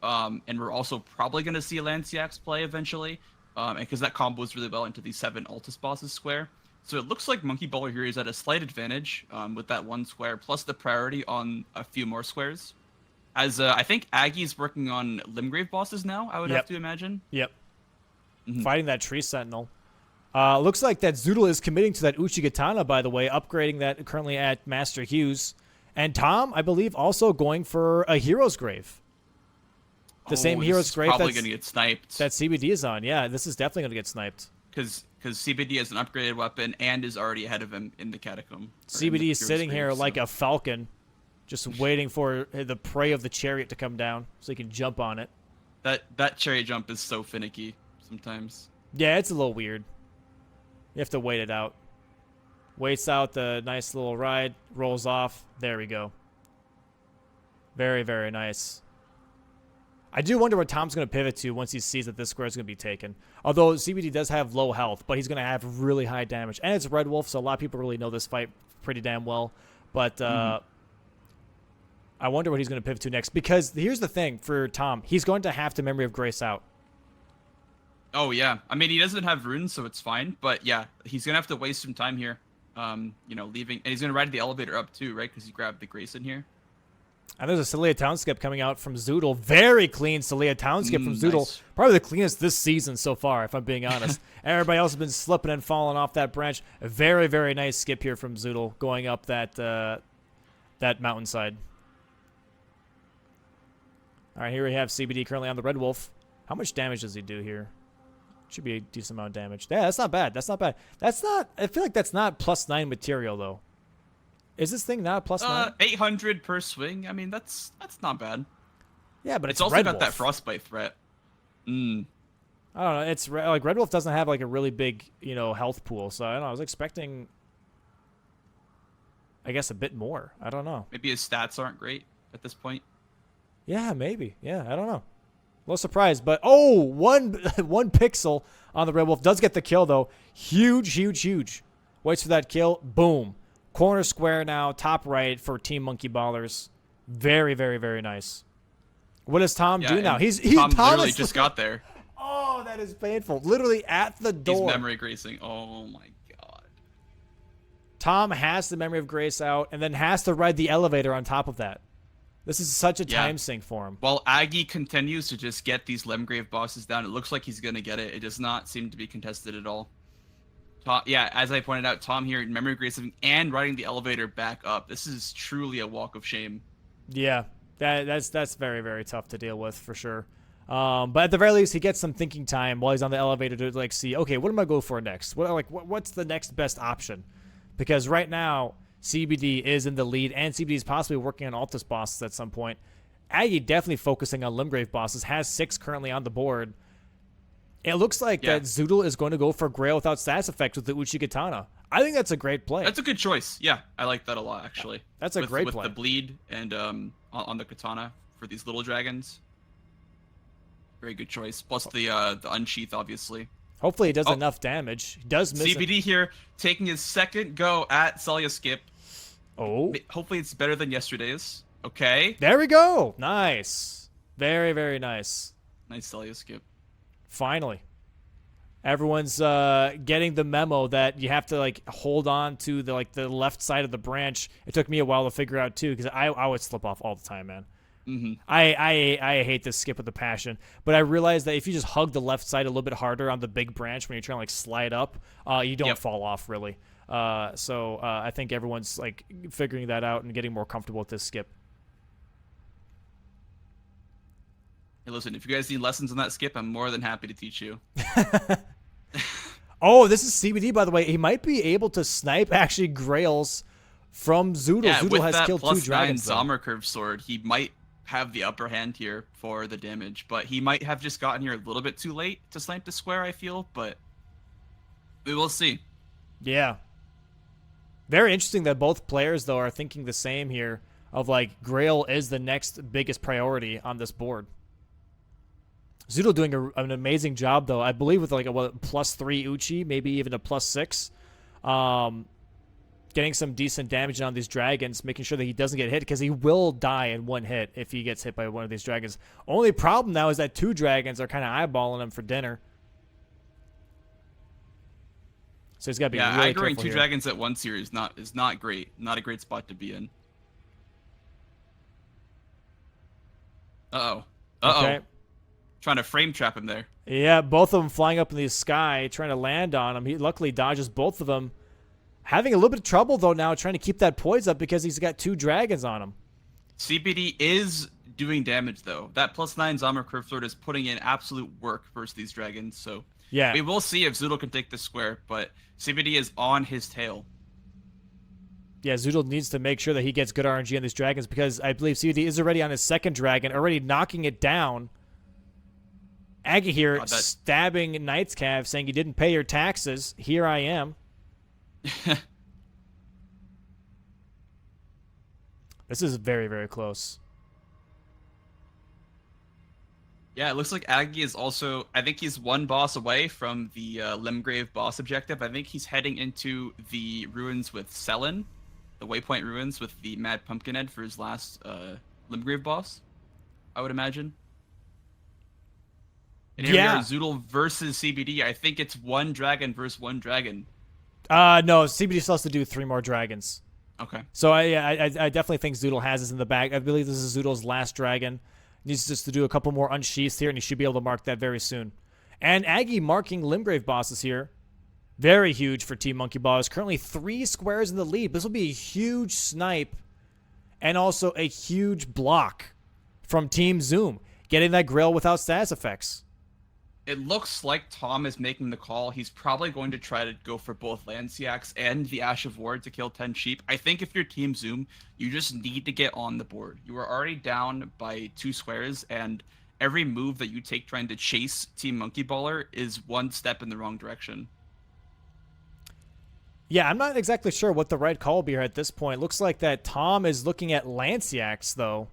And we're also probably going to see a Lanciax play eventually, because that combos really well into the 7 Altus bosses square. So it looks like Monkey Baller here is at a slight advantage with that 1 square, plus the priority on a few more squares. As I think Aggie's working on Limgrave bosses now, I would have to imagine. Yep. Fighting that Tree Sentinel. Looks like that Zoodle is committing to that Uchigatana, by the way, upgrading that currently at Master Hughes. And Tom, I believe, also going for a Hero's Grave. The same Hero's Grave probably going to get sniped. that CBD is on. Yeah, this is definitely going to get sniped. Because CBD has an upgraded weapon and is already ahead of him in the Catacomb. CBD is sitting here like a falcon, just waiting for the prey of the chariot to come down so he can jump on it. That chariot jump is so finicky sometimes. Yeah, it's a little weird. You have to wait it out. Waits out the nice little ride, rolls off. There we go. Very, very nice. I do wonder what Tom's going to pivot to once he sees that this square is going to be taken. Although CBD does have low health, but he's going to have really high damage. And it's Red Wolf, so a lot of people really know this fight pretty damn well. But I wonder what he's going to pivot to next. Because here's the thing for Tom. He's going to have to Memory of Grace out. Oh, yeah. I mean, he doesn't have runes, so it's fine. But, yeah, he's going to have to waste some time here. Leaving. And he's going to ride the elevator up, too, right? Because he grabbed the Grace in here. And there's a Celia Town skip coming out from Zoodle. Very clean Celia Town skip from Zoodle. Nice. Probably the cleanest this season so far, if I'm being honest. Everybody else has been slipping and falling off that branch. A very, very nice skip here from Zoodle going up that mountainside. All right, here we have CBD currently on the Red Wolf. How much damage does he do here? Should be a decent amount of damage. Yeah, that's not bad. That's not bad. That's not... I feel like that's not +9 material, though. Is this thing not +9? 800 per swing. I mean, that's not bad. Yeah, but it's also Red got Wolf. that frostbite threat. I don't know. It's like Red Wolf doesn't have like a really big, health pool. So I don't know. I was expecting, I guess, a bit more. I don't know. Maybe his stats aren't great at this point. Yeah, maybe. Yeah, I don't know. A little surprised, but one pixel on the Red Wolf does get the kill though. Huge, huge, huge. Waits for that kill. Boom. Corner square now, top right for Team Monkey Ballers. Very, very, very nice. What does Tom do now? Tom literally just got there. Oh, that is painful. Literally at the door. He's memory gracing. Oh my god. Tom has the Memory of Grace out and then has to ride the elevator on top of that. This is such a time sink for him. While Aggie continues to just get these Limgrave bosses down, it looks like he's going to get it. It does not seem to be contested at all. Yeah, as I pointed out, Tom here, Memory Gracing and riding the elevator back up. This is truly a walk of shame. Yeah, that's very, very tough to deal with for sure. But at the very least, he gets some thinking time while he's on the elevator to see, okay, what am I going for next? What's the next best option? Because right now, CBD is in the lead, and CBD is possibly working on Altus bosses at some point. Aggie definitely focusing on Limgrave bosses, has 6 currently on the board. It looks like that Zoodle is going to go for Grail without status effects with the Uchigatana. I think that's a great play. That's a good choice. Yeah, I like that a lot, actually. That's a great play. With the bleed and on the katana for these little dragons. Very good choice. Plus the unsheath, obviously. Hopefully, it does Oh, enough damage. He does miss it. CBD here taking his second go at Celia skip. Oh, Hopefully it's better than yesterday's. Okay. there we go. Nice. Very, very nice. Nice Celia skip. Finally. Everyone's getting the memo that you have to like hold on to the left side of the branch. It took me a while to figure out too, because I would slip off all the time, man. Mm-hmm. I hate this skip with a passion, but I realized that if you just hug the left side a little bit harder on the big branch when you're trying to like slide up, you don't fall off really. So I think everyone's like figuring that out and getting more comfortable with this skip. Hey, listen, if you guys need lessons on that skip, I'm more than happy to teach you. Oh, this is CBD, by the way. He might be able to snipe actually Grails from Zoodle. Yeah, Zoodle with has that killed plus 2 dragons. 9 Zommer curve sword, he might have the upper hand here for the damage, but he might have just gotten here a little bit too late to snipe the square, I feel, but we will see. Yeah. Very interesting that both players, though, are thinking the same here of, like, Grail is the next biggest priority on this board. Zoodle doing an amazing job, though. I believe with, like, a +3 Uchi, maybe even a +6. Getting some decent damage on these dragons, making sure that he doesn't get hit, because he will die in one hit if he gets hit by one of these dragons. Only problem now is that 2 dragons are kind of eyeballing him for dinner. So he's got to be really careful aggroing 2 here. dragons at once here is not great. Not a great spot to be in. Uh-oh. Uh-oh. Okay. Trying to frame trap him there. Yeah, both of them flying up in the sky, trying to land on him. He luckily dodges both of them. Having a little bit of trouble, though, now trying to keep that poise up because he's got 2 dragons on him. CBD is doing damage, though. That +9 Zommer curve sword is putting in absolute work versus these dragons, so Yeah. we will see if Zoodle can take this square, but CBD is on his tail. Yeah, Zoodle needs to make sure that he gets good RNG on these dragons because I believe CBD is already on his 2nd dragon, already knocking it down. Aggie here stabbing Knight's Cav, saying you didn't pay your taxes. Here I am. This is very, very close. Yeah, it looks like Aggie is also... I think he's 1 boss away from the Limgrave boss objective. I think he's heading into the ruins with Selen, the Waypoint ruins with the Mad Pumpkinhead for his last Limgrave boss, I would imagine. And here we are, Zoodle versus CBD. I think it's 1 dragon versus 1 dragon. No, CBD still has to do 3 more dragons. Okay. So I definitely think Zoodle has this in the bag. I believe this is Zoodle's last dragon. Needs just to do a couple more unsheaths here, and he should be able to mark that very soon. And Aggie marking Limgrave bosses here. Very huge for Team Monkey Ballers. Currently 3 squares in the lead. This will be a huge snipe and also a huge block from Team Zoom. Getting that Grail without status effects. It looks like Tom is making the call. He's probably going to try to go for both Lanciacs and the Ash of War to kill 10 sheep. I think if you're Team Zoom, you just need to get on the board. You are already down by 2 squares, and every move that you take trying to chase Team Monkey Baller is 1 step in the wrong direction. Yeah, I'm not exactly sure what the right call will be here at this point. Looks like that Tom is looking at Lanciacs, though.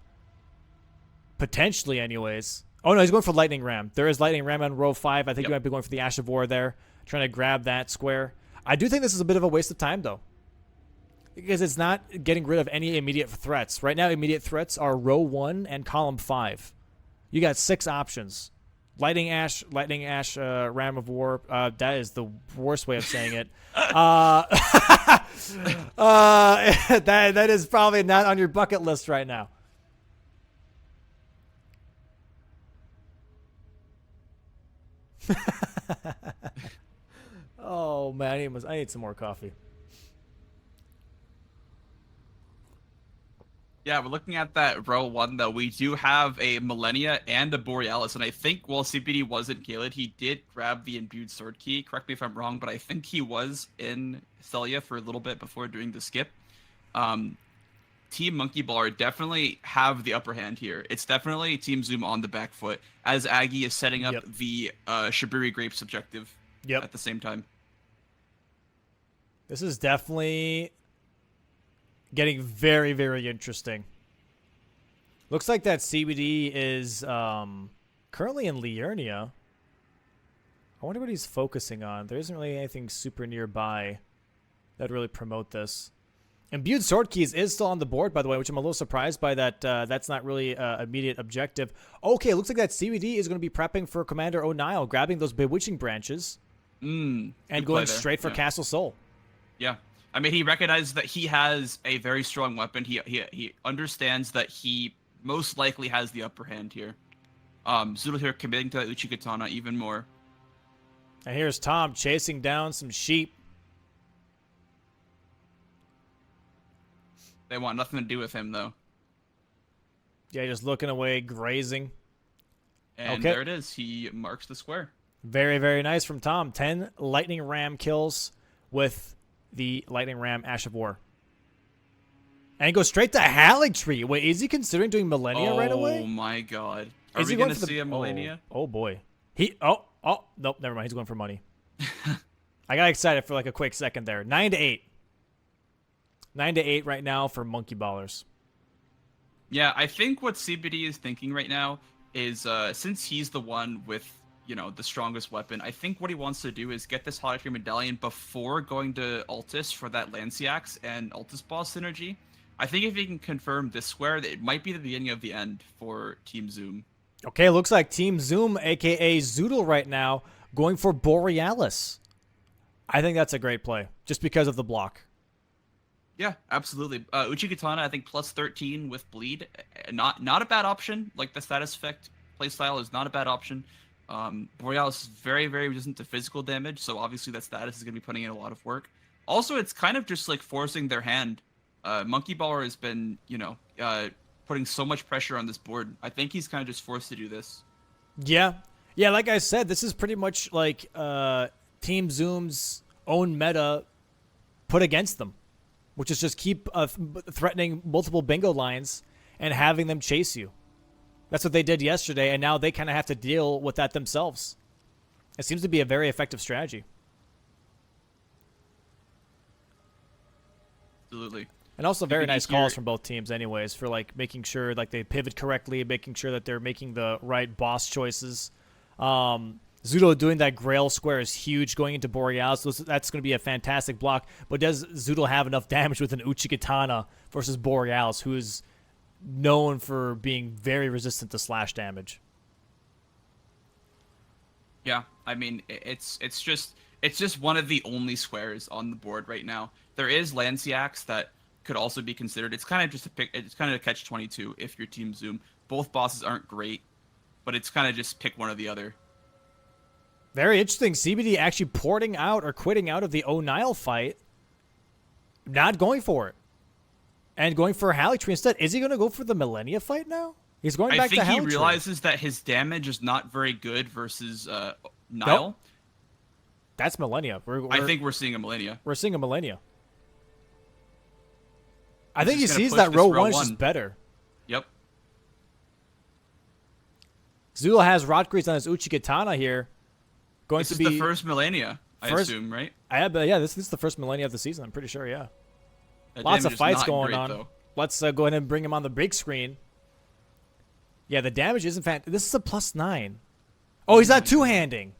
Potentially, anyways. Oh, no, he's going for Lightning Ram. There is Lightning Ram on row 5. I think he might be going for the Ash of War there, trying to grab that square. I do think this is a bit of a waste of time, though, because it's not getting rid of any immediate threats. Right now, immediate threats are row 1 and column 5. You got 6 options. Lightning Ash, Ram of War. That is the worst way of saying it. That is probably not on your bucket list right now. Oh man, I need some more coffee. Yeah, we're looking at that row 1, though. We do have a Millennia and a Borealis, and I think while CPD wasn't Khaled, he did grab the imbued sword key. Correct me if I'm wrong, but I think he was in Celia for a little bit before doing the skip. Team Monkey Baller definitely have the upper hand here. It's definitely Team Zoom on the back foot, as Aggie is setting up the Shabiri Grapes objective at the same time. This is definitely getting very, very interesting. Looks like that CBD is currently in Liurnia. I wonder what he's focusing on. There isn't really anything super nearby that would really promote this. Imbued Sword Keys is still on the board, by the way, which I'm a little surprised by that. That's not really immediate objective. Okay, it looks like that CBD is going to be prepping for Commander O'Neill, grabbing those Bewitching Branches and going straight for Castle Soul. Yeah. I mean, he recognizes that he has a very strong weapon. He understands that he most likely has the upper hand here. Zoodle here committing to that Uchigatana even more. And here's Tom chasing down some sheep. They want nothing to do with him, though. Yeah, just looking away, grazing. And there it is. He marks the square. Very, very nice from Tom. 10 Lightning Ram kills with the Lightning Ram Ash of War. And he goes straight to Haligtree. Wait, is he considering doing Millennia right away? Oh, my God. Are we going to see a Millennia? Oh, boy. Nope, never mind. He's going for money. I got excited for like a quick second there. 9-8. 9-8 right now for Monkey Ballers. Yeah, I think what CBD is thinking right now is since he's the one with, the strongest weapon, I think what he wants to do is get this Haligtree Medallion before going to Altus for that Lanciax and Altus boss synergy. I think if he can confirm this square, it might be the beginning of the end for Team Zoom. Okay, looks like Team Zoom, a.k.a. Zoodle right now, going for Borealis. I think that's a great play, just because of the block. Yeah, absolutely. Uchigatana, I think plus 13 with bleed, not a bad option. Like the status effect playstyle is not a bad option. Borealis is very, very resistant to physical damage, so obviously that status is going to be putting in a lot of work. Also, it's kind of just like forcing their hand. Monkey Baller has been, putting so much pressure on this board. I think he's kind of just forced to do this. Yeah, like I said, this is pretty much like Team Zoom's own meta put against them. Which is just keep threatening multiple bingo lines and having them chase you. That's what they did yesterday, and now they kind of have to deal with that themselves. It seems to be a very effective strategy. Absolutely. And also very nice calls from both teams anyways for like making sure like they pivot correctly, making sure that they're making the right boss choices. Zoodle doing that Grail square is huge going into Borealis. So that's going to be a fantastic block. But does Zoodle have enough damage with an Uchigatana versus Borealis, who is known for being very resistant to slash damage? Yeah, I mean, it's just one of the only squares on the board right now. There is Lanciax that could also be considered. It's kind of just it's kind of a catch-22 if your Team Zoom. Both bosses aren't great, but it's kind of just pick one or the other. Very interesting. CBD actually porting out or quitting out of the O'Neill fight. Not going for it. And going for Haligtree instead. Is he going to go for the Millennia fight now? He's going back to Haligtree. I think he realizes that his damage is not very good versus Nile. Nope. That's Millennia. I think we're seeing a Millennia. We're seeing a Millennia. I think he sees that row 1 is just better. Yep. Zoodle has Rotgrease on his Uchigatana here. This is the first Millennia, I assume, right? This is the first Millennia of the season. I'm pretty sure, yeah. Lots of fights going on. Though. Let's go ahead and bring him on the big screen. Yeah, the damage isn't fantastic. This is a +9. Oh, he's not two-handing.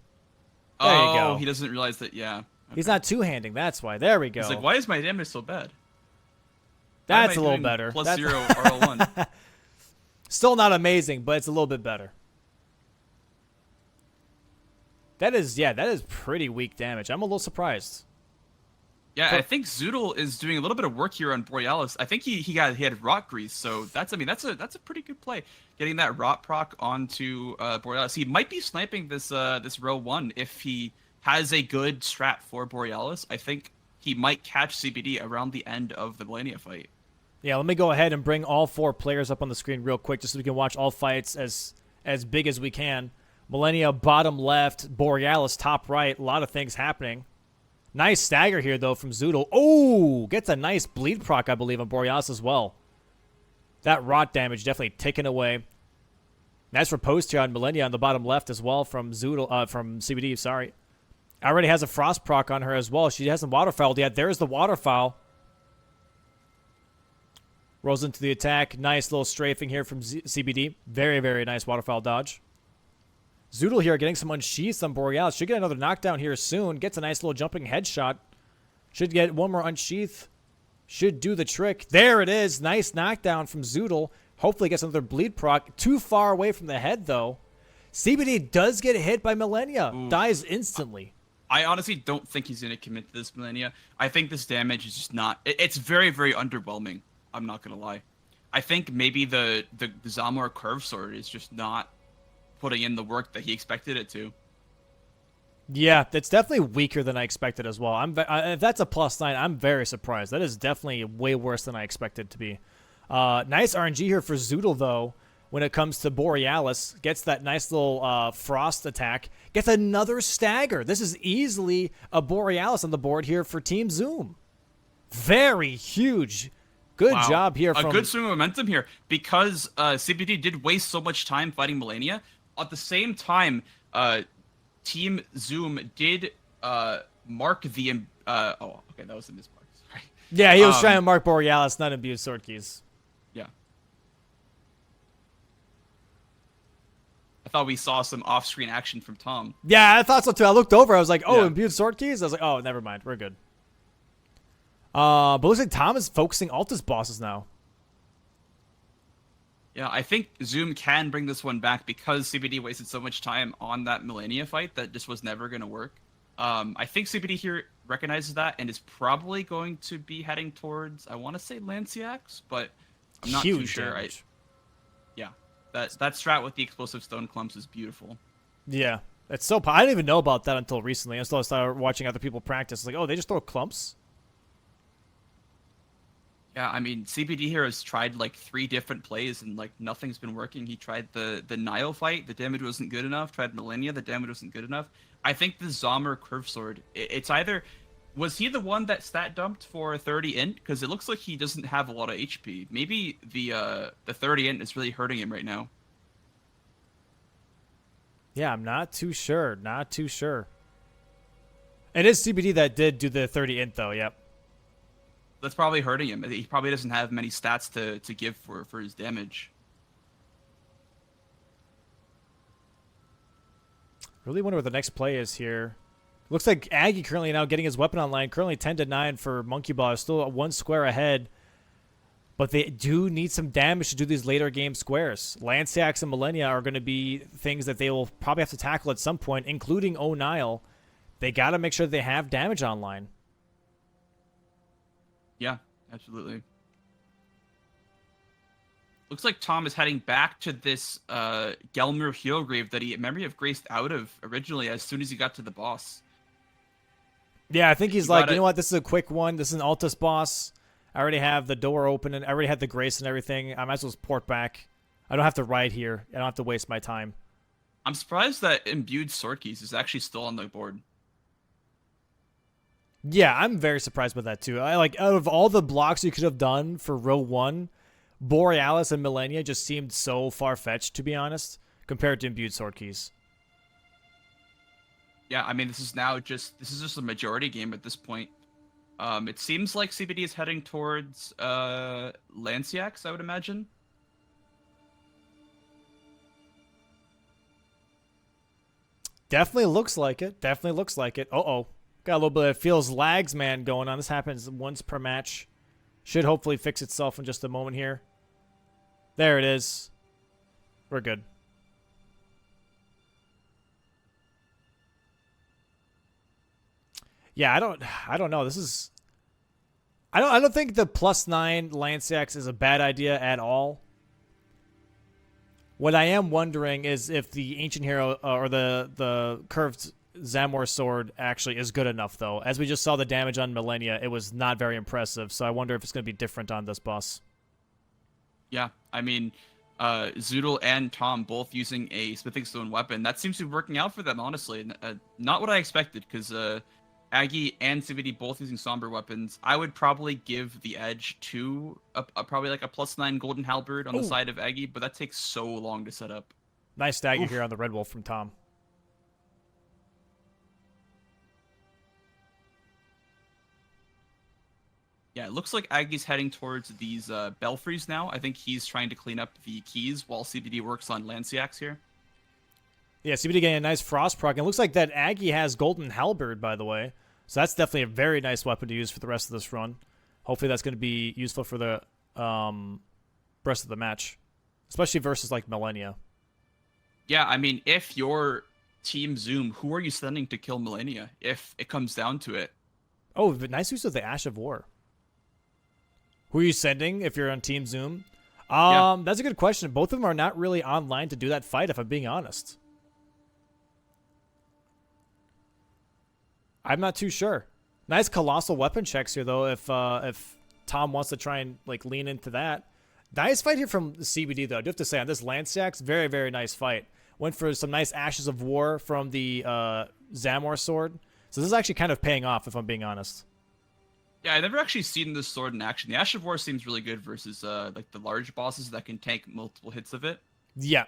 There you go. Oh, he doesn't realize that, yeah. Okay. He's not two-handing, that's why. There we go. He's like, why is my damage so bad? That's a little better. +0 RL1. Still not amazing, but it's a little bit better. That is pretty weak damage. I'm a little surprised. Yeah, I think Zoodle is doing a little bit of work here on Borealis. I think he had Rot Grease, so that's a pretty good play. Getting that Rot proc onto Borealis. He might be sniping this row 1 if he has a good strat for Borealis. I think he might catch CBD around the end of the Millennia fight. Yeah, let me go ahead and bring all 4 players up on the screen real quick just so we can watch all fights as big as we can. Millennia bottom left, Borealis top right. A lot of things happening. Nice stagger here, though, from Zoodle. Oh, gets a nice bleed proc, I believe, on Borealis as well. That rot damage definitely taken away. Nice riposte here on Millennia on the bottom left as well from Zoodle, from CBD, sorry. Already has a frost proc on her as well. She hasn't waterfowled yet. There's the waterfowl. Rolls into the attack. Nice little strafing here from CBD. Very, very nice waterfowl dodge. Zoodle here getting some unsheaths on Borealis. Should get another knockdown here soon. Gets a nice little jumping headshot. Should get one more unsheath. Should do the trick. There it is. Nice knockdown from Zoodle. Hopefully gets another bleed proc. Too far away from the head, though. CBD does get hit by Millennia. Ooh. Dies instantly. I honestly don't think he's going to commit to this Millennia. I think this damage is just not... It's very, very underwhelming. I'm not going to lie. I think maybe the Zamor Curve Sword is just not putting in the work that he expected it to. Yeah, it's definitely weaker than I expected as well. If that's a +9, I'm very surprised. That is definitely way worse than I expected to be. Nice RNG here for Zoodle, though, when it comes to Borealis. Gets that nice little Frost attack. Gets another stagger. This is easily a Borealis on the board here for Team Zoom. Very huge. Good job here from... A good swing of momentum here, because CBD did waste so much time fighting Millennia. At the same time, Team Zoom did mark the... oh, okay, that was a mismark. Sorry. Yeah, he was trying to mark Borealis, not Imbued Sword Keys. Yeah. I thought we saw some off-screen action from Tom. Yeah, I thought so too. I looked over. I was like, oh, Yeah. Imbued Sword Keys? I was like, oh, never mind. We're good. But looks like Tom is focusing Altus bosses now. Yeah, I think Zoom can bring this one back because CBD wasted so much time on that Millennia fight that just was never going to work. I think CBD here recognizes that and is probably going to be heading towards, I want to say Lanciax, but I'm not too sure. Yeah, that strat with the explosive stone clumps is beautiful. Yeah, it's so... I didn't even know about that until recently. Until I started watching other people practice. It's like, oh, they just throw clumps? Yeah, I mean, CBD here has tried like 3 different plays and like nothing's been working. He tried the Nile fight, the damage wasn't good enough. Tried Millennia, the damage wasn't good enough. I think the Zamor Curve Sword, it's either... Was he the one that stat dumped for 30 int? Because it looks like he doesn't have a lot of HP. Maybe the 30 int is really hurting him right now. Yeah, I'm not too sure. Not too sure. It is CBD that did do the 30 int, though. Yep. That's probably hurting him. He probably doesn't have many stats to give for his damage. Really wonder what the next play is here. Looks like Aggie currently now getting his weapon online. Currently 10-9 for Monkey Ball. Still 1 square ahead. But they do need some damage to do these later game squares. Lanciax and Millennia are going to be things that they will probably have to tackle at some point, including O'Neill. They got to make sure they have damage online. Yeah, absolutely. Looks like Tom is heading back to this Gelmir Heelgrave that he memory of graced out of originally as soon as he got to the boss. Yeah, I think he's like, you know what, this is a quick one. This is an Altus boss. I already have the door open and I already had the grace and everything. I might as well just port back. I don't have to ride here. I don't have to waste my time. I'm surprised that Imbued Sword Keys is actually still on the board. Yeah, I'm very surprised by that too. I like out of all the blocks you could have done for row 1, Borealis and Millennia just seemed so far-fetched, to be honest, compared to Imbued Sword Keys. Yeah, I mean, this is just a majority game at this point. It seems like CBD is heading towards Lanciax, I would imagine. Definitely looks like it. Definitely looks like it. Uh-oh. Got a little bit of feels lags, man, going on. This happens once per match. Should hopefully fix itself in just a moment here. There it is. We're good. Yeah, I don't know. This is I don't think the +9 Lanciax is a bad idea at all. What I am wondering is if the Ancient Hero or the curved Zamor sword actually is good enough, though. As we just saw the damage on Millennia, it was not very impressive, so I wonder if it's going to be different on this boss. Yeah, I mean, Zoodle and Tom both using a Smithing Stone weapon. That seems to be working out for them, honestly. Not what I expected, because Aggie and CVD both using somber weapons. I would probably give the edge to probably like a +9 Golden Halberd on the side of Aggie, but that takes so long to set up. Nice stagger here on the Red Wolf from Tom. Yeah, it looks like Aggie's heading towards these belfries now. I think he's trying to clean up the keys while CBD works on Lanciax here. Yeah, CBD getting a nice frost proc. And it looks like that Aggie has Golden Halberd, by the way. So that's definitely a very nice weapon to use for the rest of this run. Hopefully that's going to be useful for the rest of the match, especially versus like Millennia. Yeah, I mean, if you're Team Zoom, who are you sending to kill Millennia if it comes down to it? Oh, but nice use of the Ash of War. Who are you sending if you're on Team Zoom? Yeah. That's a good question. Both of them are not really online to do that fight, if I'm being honest. I'm not too sure. Nice colossal weapon checks here, though. If Tom wants to try and like lean into that, nice fight here from the CBD, though. I do have to say on this Lanceax, very very nice fight. Went for some nice Ashes of War from the Zamor sword. So this is actually kind of paying off, if I'm being honest. Yeah, I've never actually seen this sword in action. The Ash of War seems really good versus like the large bosses that can tank multiple hits of it. Yeah.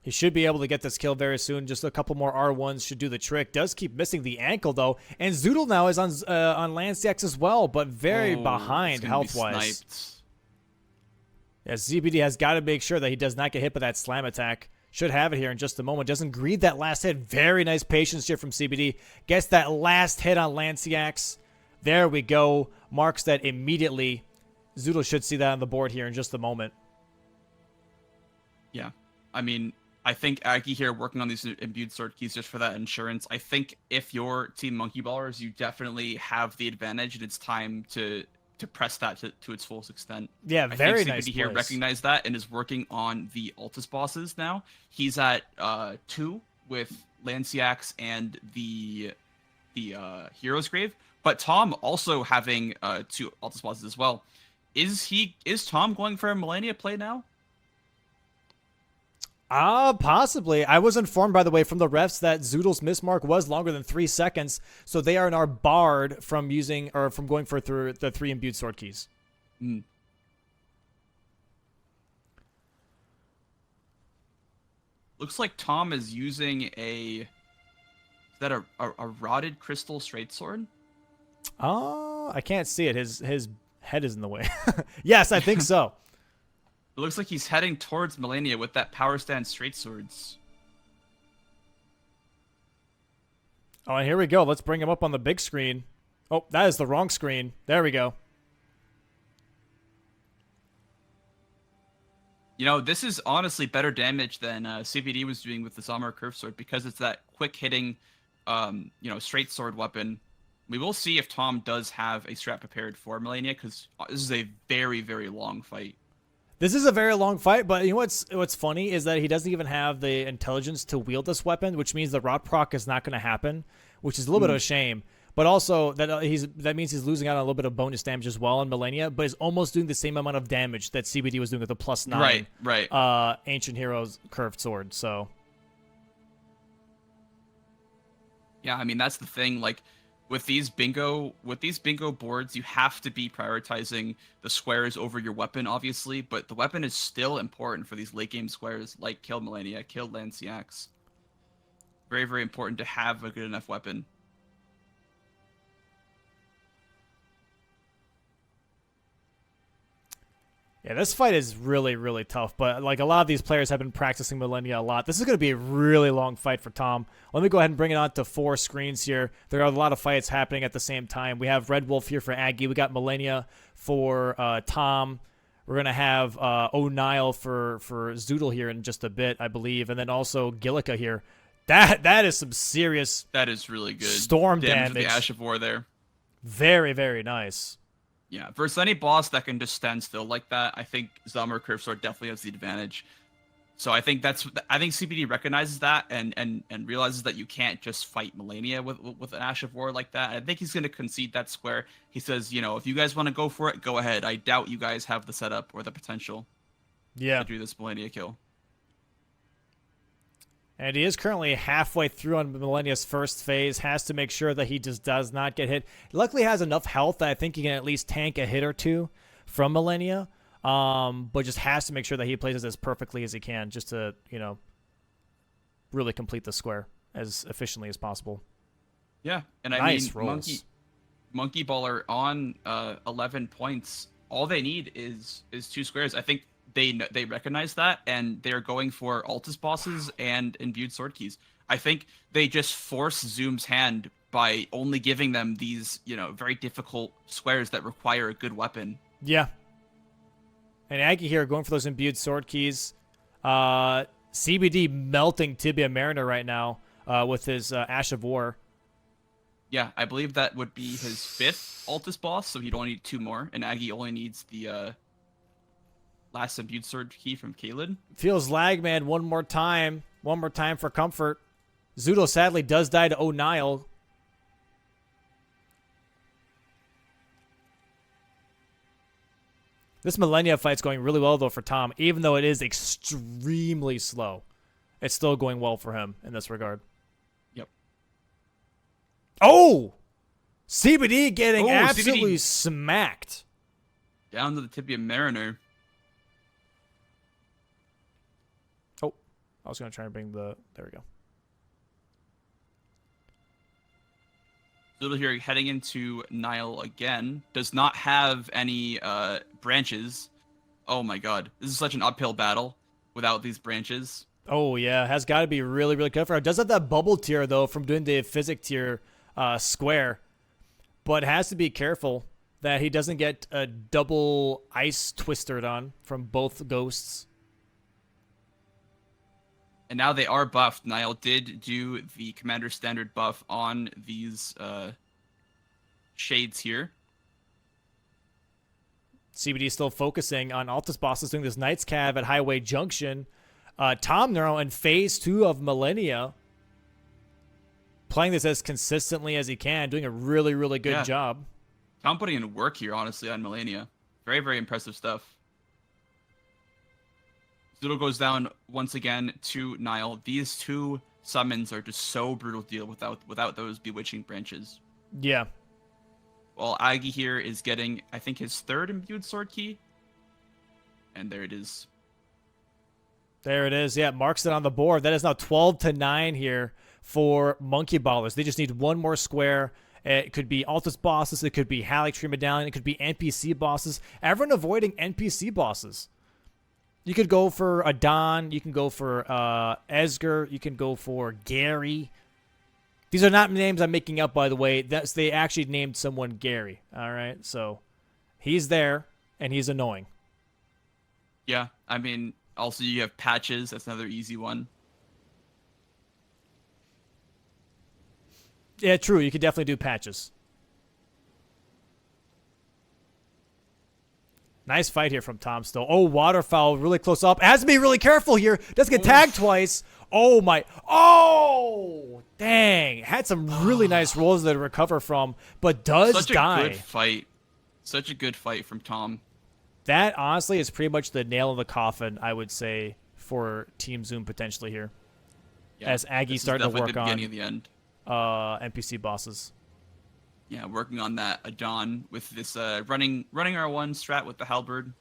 He should be able to get this kill very soon. Just a couple more R1s should do the trick. Does keep missing the ankle, though. And Zoodle now is on Lanceax as well, but very behind health-wise. Yeah, ZBD has got to make sure that he does not get hit by that slam attack. Should have it here in just a moment. Doesn't greed that last hit. Very nice patience here from CBD. Gets that last hit on Lanceax. There we go. Marks that immediately. Zoodle should see that on the board here in just a moment. Yeah. I mean, I think Aggie here working on these imbued sword keys just for that insurance. I think if you're Team Monkey Ballers, you definitely have the advantage, and it's time to press that to its fullest extent. Yeah, very nice. CBD here recognized that and is working on the Altus bosses now. He's at 2 with Lanceax and the Hero's Grave, but Tom also having 2 Altus bosses as well. Is Tom going for a Millennia play now? Possibly. I was informed, by the way, from the refs that Zoodle's miss mark was longer than 3 seconds, so they are now barred from using or from going for the 3 imbued sword keys. Mm. Looks like Tom is using is that a rotted crystal straight sword? I can't see it. His head is in the way. Yes, I think so. It looks like he's heading towards Millennia with that power stand straight swords. Oh, and here we go. Let's bring him up on the big screen. Oh, that is the wrong screen. There we go. You know, this is honestly better damage than CVD was doing with the Zamor Curve Sword because it's that quick hitting, straight sword weapon. We will see if Tom does have a strat prepared for Millennia because this is a very, very long fight. This is a very long fight, but you know what's funny is that he doesn't even have the intelligence to wield this weapon, which means the rot proc is not going to happen, which is a little bit of a shame. But also that means he's losing out on a little bit of bonus damage as well in Millennia, but is almost doing the same amount of damage that CBD was doing with the +9 Ancient Heroes Curved Sword. So yeah, I mean that's the thing. Like with these bingo boards, you have to be prioritizing the squares over your weapon, obviously, but the weapon is still important for these late game squares like kill Millennia, kill Lanceax. Very, very important to have a good enough weapon. Yeah, this fight is really, really tough, but like a lot of these players have been practicing Millennia a lot. This is going to be a really long fight for Tom. Let me go ahead and bring it on to 4 screens here. There are a lot of fights happening at the same time. We have Red Wolf here for Aggie. We got Millennia for Tom. We're going to have O'Neill for Zoodle here in just a bit, I believe, and then also Gillica here. That is some serious That is really good. Storm damage. With the Ash of War there. Very, very nice. Yeah, versus any boss that can just stand still like that, I think Zamor Curve Sword definitely has the advantage. So I think CBD recognizes that and realizes that you can't just fight Millennia with an Ash of War like that. I think he's going to concede that square. He says, if you guys want to go for it, go ahead. I doubt you guys have the setup or the potential to do this Millennia kill. And he is currently halfway through on Millennia's first phase. Has to make sure that he just does not get hit. Luckily has enough health that I think he can at least tank a hit or two from Millennia. But just has to make sure that he plays it as perfectly as he can just to, really complete the square as efficiently as possible. Yeah, and I mean, Monkey Baller on 11 points. All they need is 2 squares. I think they recognize that, and they're going for Altus bosses and imbued sword keys. I think they just force Zoom's hand by only giving them these, very difficult squares that require a good weapon. Yeah. And Aggie here going for those imbued sword keys. CBD melting Tibia Mariner right now with his Ash of War. Yeah, I believe that would be his 5th Altus boss, so he'd only need 2 more, and Aggie only needs the last imbued sword key from Kaled. Feels lag, man. One more time. One more time for comfort. Zoodle sadly does die to O'Neill. This Millennia fight's going really well, though, for Tom. Even though it is extremely slow, it's still going well for him in this regard. Yep. Oh! CBD getting Oh, absolutely CBD. smacked. Down to the Tibia Mariner. Oh, I was going to try and bring the... There we go. Zoodle here heading into Nile again. Does not have any branches. Oh my god. This is such an uphill battle without these branches. Oh, yeah. Has got to be really, really good for him. Does have that bubble tier, though, from doing the physic tier square. But has to be careful that he doesn't get a double ice twistered on from both ghosts. And now they are buffed. Nile did do the Commander Standard buff on these shades here. CBD still focusing on Altus bosses doing this Knights Cav at Highway Junction. Tom now in phase 2 of Millennia. Playing this as consistently as he can. Doing a really, really good job. Tom putting in work here, honestly, on Millennia. Very, very impressive stuff. Zoodle goes down once again to Nile. These 2 summons are just so brutal to deal without those bewitching branches. Yeah. Well, Aggie here is getting, I think, his 3rd imbued sword key. And there it is. There it is. Yeah, marks it on the board. That is now 12-9 here for Monkey Ballers. They just need one more square. It could be Altus bosses. It could be Halictree Medallion. It could be NPC bosses. Everyone avoiding NPC bosses. You could go for Adon. You can go for Esger. You can go for Gary. These are not names I'm making up, by the way. They actually named someone Gary. All right, so he's there, and he's annoying. Yeah, I mean, also you have Patches. That's another easy one. Yeah, true. You could definitely do Patches. Nice fight here from Tom still. Oh, Waterfowl really close up. Has to be really careful here. Does get tagged twice. Oh, my. Oh, dang. Had some really nice rolls to recover from, but does Such die. a good fight. Such a good fight from Tom. That, honestly, is pretty much the nail in the coffin, I would say, for Team Zoom potentially here. Yeah, as Aggie's starting to work the on beginning of the end. NPC bosses. Yeah, working on that Adon with this running R1 strat with the Halberd.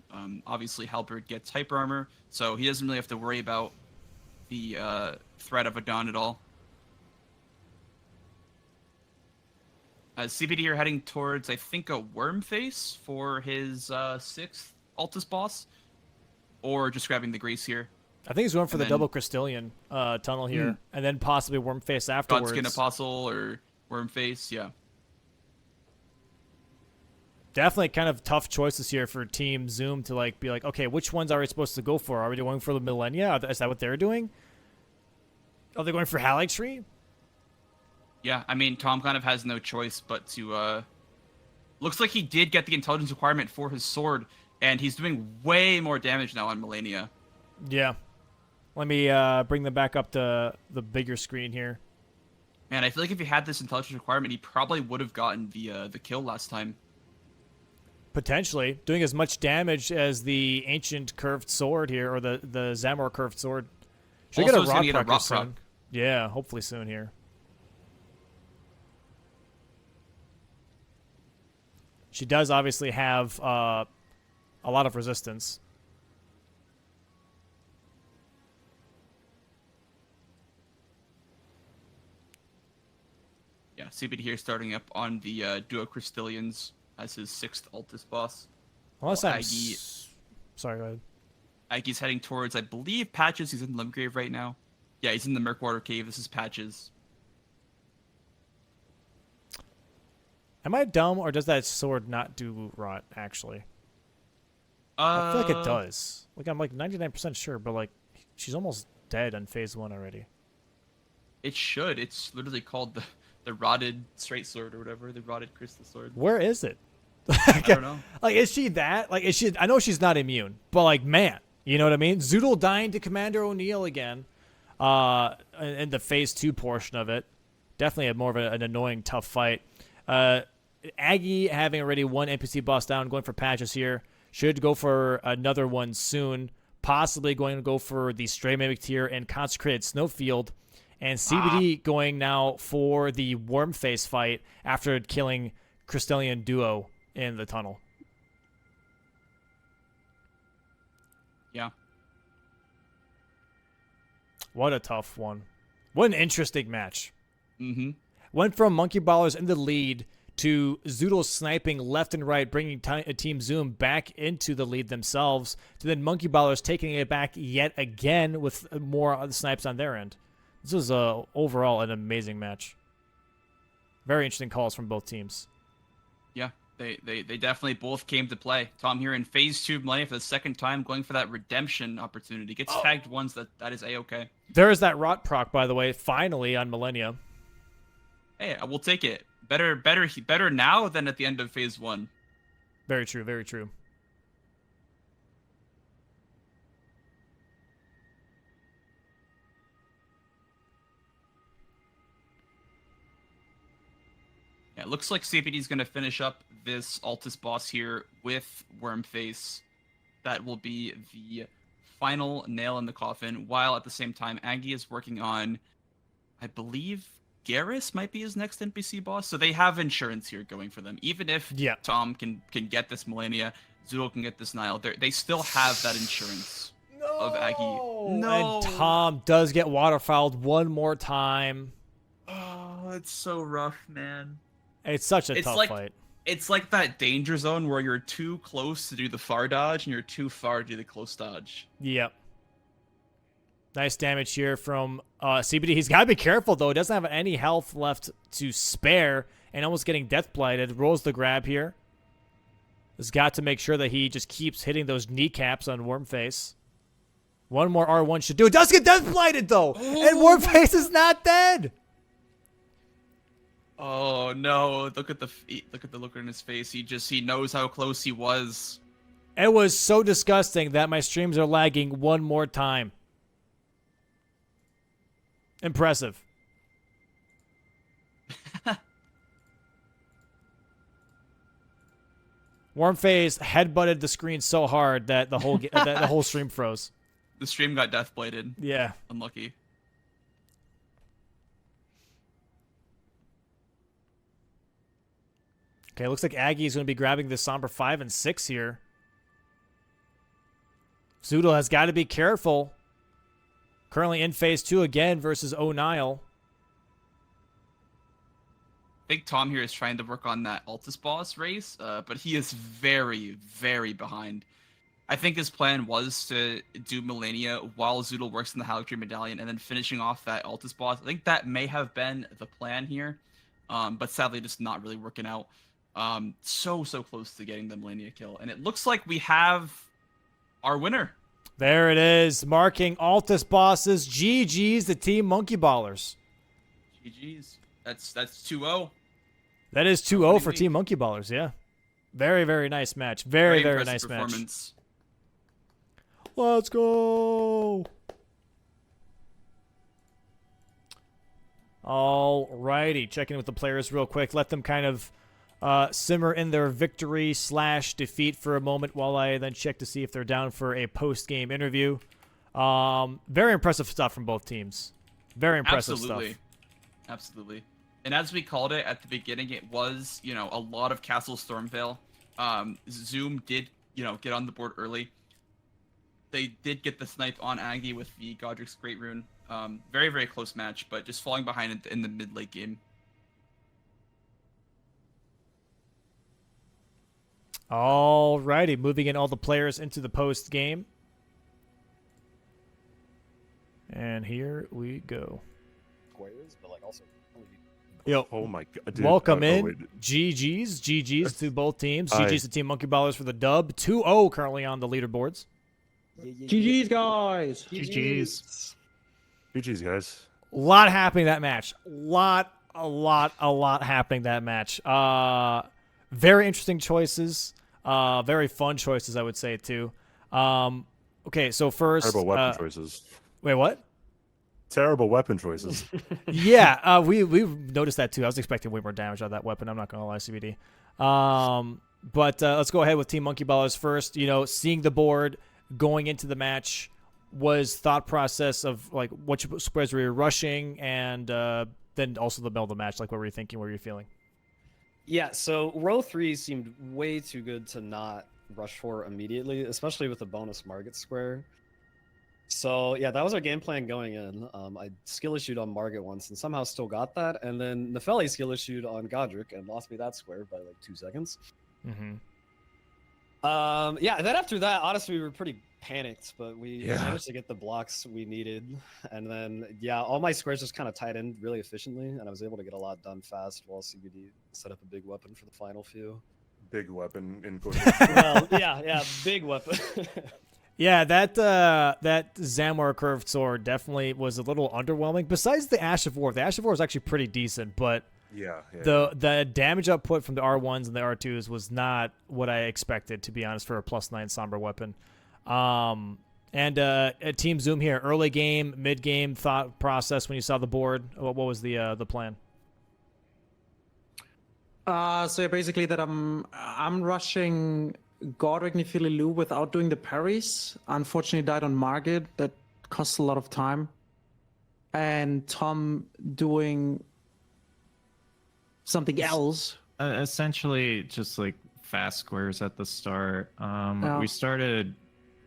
Obviously, Halberd gets hyper armor, so he doesn't really have to worry about the threat of Adon at all. CBD are heading towards, I think, a Worm Face for his 6th Altus boss, or just grabbing the Grace here. I think he's going for the double Crystallion tunnel here, and then possibly Wormface afterwards. Godskin Apostle or Worm Face, yeah. Definitely kind of tough choices here for Team Zoom to be like, okay, which ones are we supposed to go for? Are we going for the Millennia? Is that what they're doing? Are they going for Halictree? Yeah, I mean, Tom kind of has no choice but to... Looks like he did get the intelligence requirement for his sword, and he's doing way more damage now on Millennia. Yeah. Let me bring them back up to the bigger screen here. Man, I feel like if he had this intelligence requirement, he probably would have gotten the kill last time. Potentially. Doing as much damage as the Ancient Curved Sword here, or the Zamor Curved Sword. Should Also, get a he's gonna rock get a soon. rock. Yeah, hopefully soon here. She does obviously have a lot of resistance. Yeah, CBD here starting up on the Duo Crystallions as his 6th Altus boss. Unless Well, I'm... Aggie- Sorry, go ahead. Aggi's heading towards, I believe, Patches. He's in Limgrave right now. Yeah, he's in the Murkwater Cave. This is Patches. Am I dumb, or does that sword not do rot, actually? I feel like it does. Like, I'm like 99% sure, but like, she's almost dead on phase 1 already. It should. It's literally called the rotted straight sword or whatever. The rotted crystal sword. Where is it? I don't know. Like, is she that? Like, is she? I know she's not immune, but like, man, you know what I mean? Zoodle dying to Commander O'Neill again, in the phase 2 portion of it. Definitely more of an annoying, tough fight. Aggie having already one NPC boss down, going for Patches here. Should go for another one soon. Possibly going to go for the Stray Mimic tier and Consecrated Snowfield. And CBD going now for the Worm Face fight after killing Crystallian Duo in the tunnel. Yeah. What a tough one. What an interesting match. Mm-hmm. Went from Monkey Ballers in the lead to Zoodle sniping left and right, bringing Team Zoom back into the lead themselves, to then Monkey Ballers taking it back yet again with more snipes on their end. This was overall an amazing match. Very interesting calls from both teams. Yeah, they definitely both came to play. Tom here in phase 2 of Millennia for the second time, going for that redemption opportunity. Gets tagged once, that is A-okay. There is that rot proc, by the way, finally on Millennia. Hey, I will take it. Better now than at the end of phase 1. Very true, very true. Yeah, it looks like CPD is going to finish up this Altus boss here with Wormface. That will be the final nail in the coffin, while at the same time Aggie is working on, I believe, Garrus might be his next NPC boss. So they have insurance here going for them. Even if Tom can get this Millennia, Zoodle can get this Nile, they still have that insurance of Aggie. No! And Tom does get waterfouled one more time. Oh, it's so rough, man. It's such a tough fight. It's like that danger zone where you're too close to do the far dodge and you're too far to do the close dodge. Yep. Nice damage here from CBD. He's got to be careful, though. He doesn't have any health left to spare and almost getting death blighted. Rolls the grab here. Has got to make sure that he just keeps hitting those kneecaps on Wormface. One more R1 should do it. Does get death blighted, though. Oh. And Wormface is not dead. Oh no, look at the look in his face. He knows how close he was. It was so disgusting that my streams are lagging one more time. Impressive. Wormface headbutted the screen so hard that the whole the whole stream froze. The stream got death bladed. Yeah. Unlucky. Okay, looks like Aggie is going to be grabbing the Somber 5 and 6 here. Zoodle has got to be careful. Currently in phase 2 again versus O'Neill. I think Tom here is trying to work on that Altus boss race, but he is very, very behind. I think his plan was to do Millennia while Zoodle works in the Haligtree Medallion and then finishing off that Altus boss. I think that may have been the plan here, but sadly just not really working out. So close to getting the Millennia kill. And it looks like we have our winner. There it is. Marking Altus bosses. GG's the Team Monkey Ballers. GG's. That's 2-0. That is 2-0 for Team Monkey Ballers, yeah. Very, very nice match. Very nice match. Let's go. Alrighty. Checking in with the players real quick. Let them kind of simmer in their victory/defeat for a moment while I then check to see if they're down for a post-game interview. Very impressive stuff from both teams. Very impressive stuff. Absolutely. And as we called it at the beginning, it was, a lot of Castle Stormvale. Zoom did, get on the board early. They did get the snipe on Aggie with the Godric's Great Rune. Very, very close match, but just falling behind in the mid-late game. Alrighty, moving in all the players into the post game. And here we go. Squares, but like also. Yo, Oh my god, dude. welcome Oh, in. wait. GG's to both teams. Aye. GG's to Team Monkey Ballers for the dub. 2-0 currently on the leaderboards. GG's, guys. GG's. GG's, guys. A lot happening that match. A lot happening that match. Very interesting choices. Very fun choices, I would say, too. Okay, so first... Terrible weapon choices. Wait, what? Terrible weapon choices. Yeah, we've noticed that, too. I was expecting way more damage out of that weapon. I'm not going to lie, CBD. But let's go ahead with Team Monkey Ballers first. You know, seeing the board going into the match was thought process of, like, what squares were you rushing, and then also the middle of the match. Like, what were you thinking? What were you feeling? Yeah, so row 3 seemed way too good to not rush for immediately, especially with the bonus Margit square. So yeah, that was our game plan going in. I skill issued on Margit once and somehow still got that, and then Nepheli skill issued on Godric and lost me that square by like 2 seconds. Mm-hmm. Yeah, and then after that, honestly, we were pretty panicked, but we Yeah. managed to get the blocks we needed. And then, yeah, all my squares just kind of tied in really efficiently, and I was able to get a lot done fast while CBD set up a big weapon for the final few. Big weapon in Well, yeah, big weapon. Yeah, that Zamor curved sword definitely was a little underwhelming. Besides the Ash of War is actually pretty decent, but Yeah. the damage output from the R1s and the R2s was not what I expected, to be honest, for a +9 Sombra weapon. And at Team Zoom here, early game, mid game thought process when you saw the board. What was the plan? So yeah, basically that I'm rushing Godric Nephili without doing the parries. Unfortunately, died on Margit. That costs a lot of time. And Tom doing something else. Essentially, just like fast squares at the start. Yeah. We started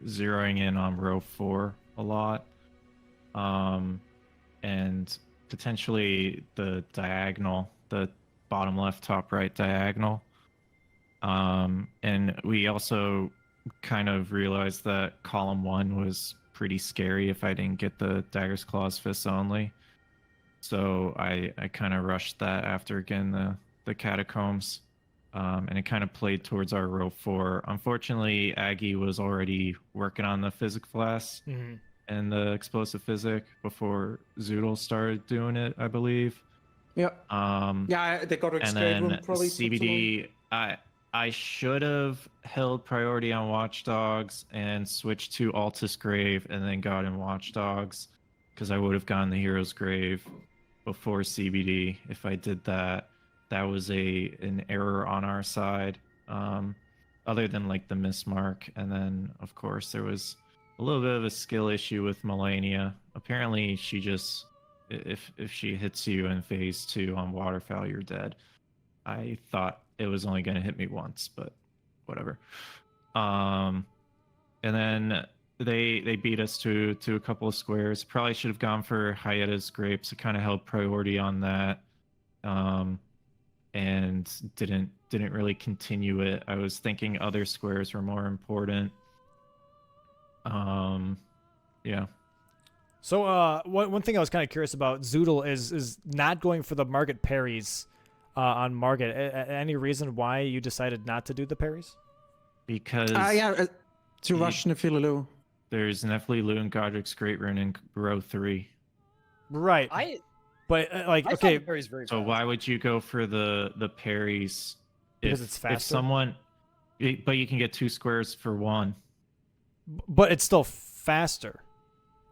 zeroing in on row 4 a lot, and potentially the diagonal, the bottom left, top right diagonal. And we also kind of realized that column 1 was pretty scary if I didn't get the daggers, claws, fists only. So I kind of rushed that after getting the catacombs. And it kind of played towards our row 4. Unfortunately, Aggie was already working on the physic flask and the explosive physic before Zoodle started doing it, I believe. Yeah. Yeah, the Godric and scared room then probably took too long. CBD, I should have held priority on Watchdogs and switched to Altus Grave and then got in Watchdogs, because I would have gotten the Hero's Grave before CBD. If I did that, that was an error on our side, other than like the mismark. And then of course there was a little bit of a skill issue with Melania. Apparently she just, if she hits you in phase 2 on Waterfowl, you're dead. I thought it was only going to hit me once, but whatever. And then they beat us to a couple of squares. Probably should have gone for Hyeta's Grapes. I kind of held priority on that, and didn't really continue it. I was thinking other squares were more important. Yeah. So one thing I was kind of curious about, Zoodle is not going for the Margit parries on Margit. Any reason why you decided not to do the parries? Because to rush Nephili. there's Nephili Lu and Godric's Great Rune in row 3. Right. But I thought okay, the parry's very So fast. why would you go for the parries? Because it's If faster? someone, but you can get 2 squares for 1. but it's still faster.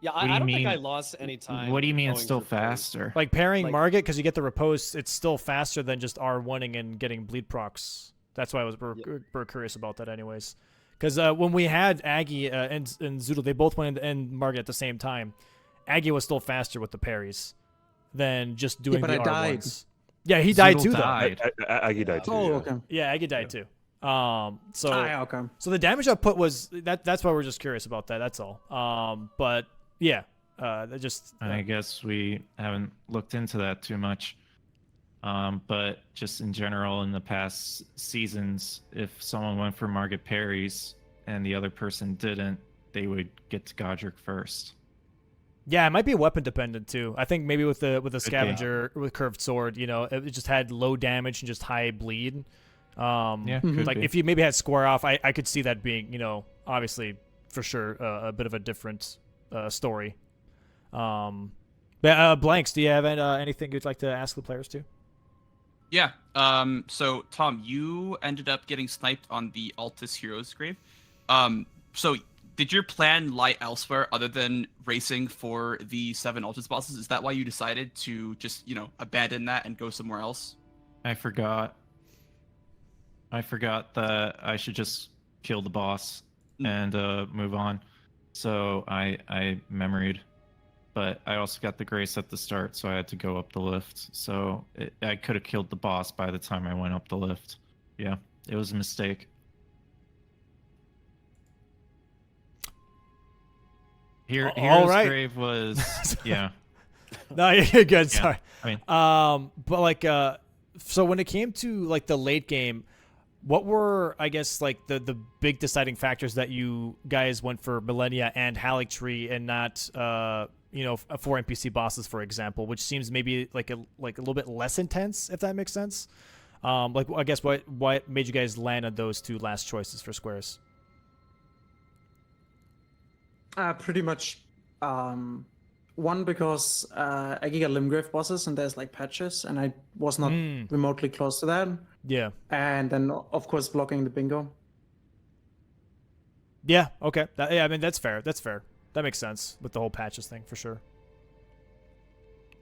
Yeah, What do I you don't think I mean- lost any time. What do you mean it's going still for parries. faster? Like parrying Like- Margit, because you get the repose, it's still faster than just R1ing and getting bleed procs. That's why I was we're curious about that, anyways. Because when we had Aggie and Zoodle, they both went in Margit at the same time. Aggie was still faster with the parries than just doing but the I died. R1s. Yeah, he died Zoodle too, died. Aggie died too. Oh, yeah. okay. though. Yeah, Aggie died too. So Yeah, okay. so the damage output was that's why we're just curious about that. That's all. But yeah, that just I guess we haven't looked into that too much. But just in general, in the past seasons, if someone went for Margit parries and the other person didn't, they would get to Godric first. Yeah, it might be weapon dependent too. I think maybe with the be. scavenger with curved sword, you know, it just had low damage and just high bleed. Yeah, could Like be. if you maybe had square off, I could see that being, you know, obviously for sure a bit of a different story. But Blanks, do you have anything you'd like to ask the players too? Yeah. So Tom, you ended up getting sniped on the Altus Heroes Grave. So did your plan lie elsewhere other than racing for the 7 Altus bosses? Is that why you decided to just, you know, abandon that and go somewhere else? I forgot that I should just kill the boss and move on. So I memoried, but I also got the grace at the start, so I had to go up the lift. So I could have killed the boss by the time I went up the lift. Yeah, it was a mistake. All Hero's right. Grave was yeah. No, you're good. Sorry. I mean, But like, so when it came to like the late game, what were, I guess, like the big deciding factors that you guys went for Millennia and Halictree and not, you know, 4 NPC bosses, for example, which seems maybe like a little bit less intense, if that makes sense. Like, I guess what made you guys land on those 2 last choices for squares? Pretty much. One, because I got Limgrave bosses and there's like patches, and I was not remotely close to that. Yeah. And then, of course, blocking the bingo. Yeah. Okay. Yeah. I mean, that's fair. That's fair. That makes sense with the whole patches thing for sure.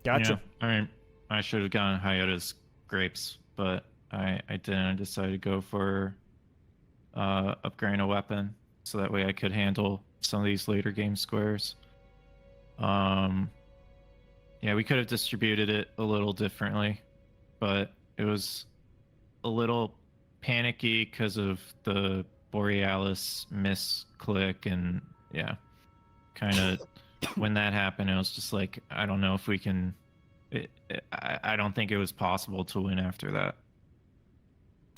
Gotcha. Yeah, I mean, I should have gone Hiatus Grapes, but I didn't. I decided to go for upgrading a weapon, so that way I could handle some of these later game squares. Yeah, we could have distributed it a little differently, but it was a little panicky because of the Borealis misclick, and yeah, kind of when that happened, it was just like, I don't know if we can. I don't think it was possible to win after that.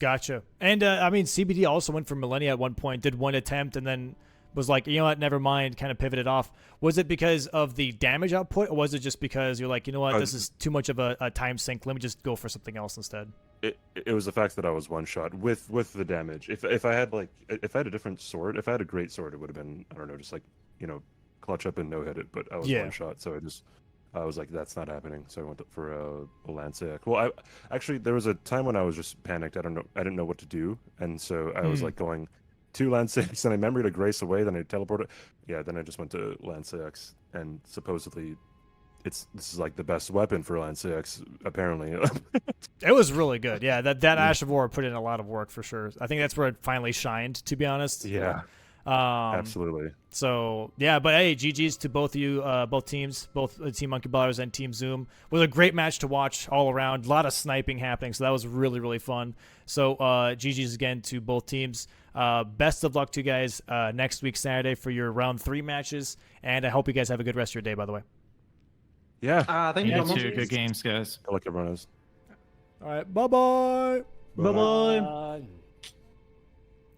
Gotcha. And I mean, CBD also went for Millennia at one point, did one attempt, and then was like, you know what, never mind, kind of pivoted off. Was it because of the damage output, or was it just because you're like, you know what, this is too much of a time sink, let me just go for something else instead? It was the fact that I was one shot with the damage. If I had a different sword, if I had a great sword, it would have been, I don't know, just like, you know, clutch up and no hit it. But I was one shot, so I was like, that's not happening. So I went for a Lanceiac. Well, actually there was a time when I was just panicked. I didn't know what to do, and so I was like going 2 Lanceiacs, and I remembered to grace away. Then I teleported. Yeah, then I just went to Lanceiacs, and supposedly this is like the best weapon for Lanceiacs, apparently. It was really good. Yeah, that Ash of War put in a lot of work for sure. I think that's where it finally shined, to be honest. Yeah. Absolutely. So yeah, but hey, GG's to both of you, both teams, both Team Monkey Ballers and Team Zoom. It was a great match to watch all around. A lot of sniping happening, so that was really, really fun. So GG's again to both teams. Best of luck to you guys next week Saturday for your round 3 matches, and I hope you guys have a good rest of your day. By the way. Yeah. Thank you Yeah, very much. too. Good games, guys. I like everyone is. All right. Bye bye. Bye.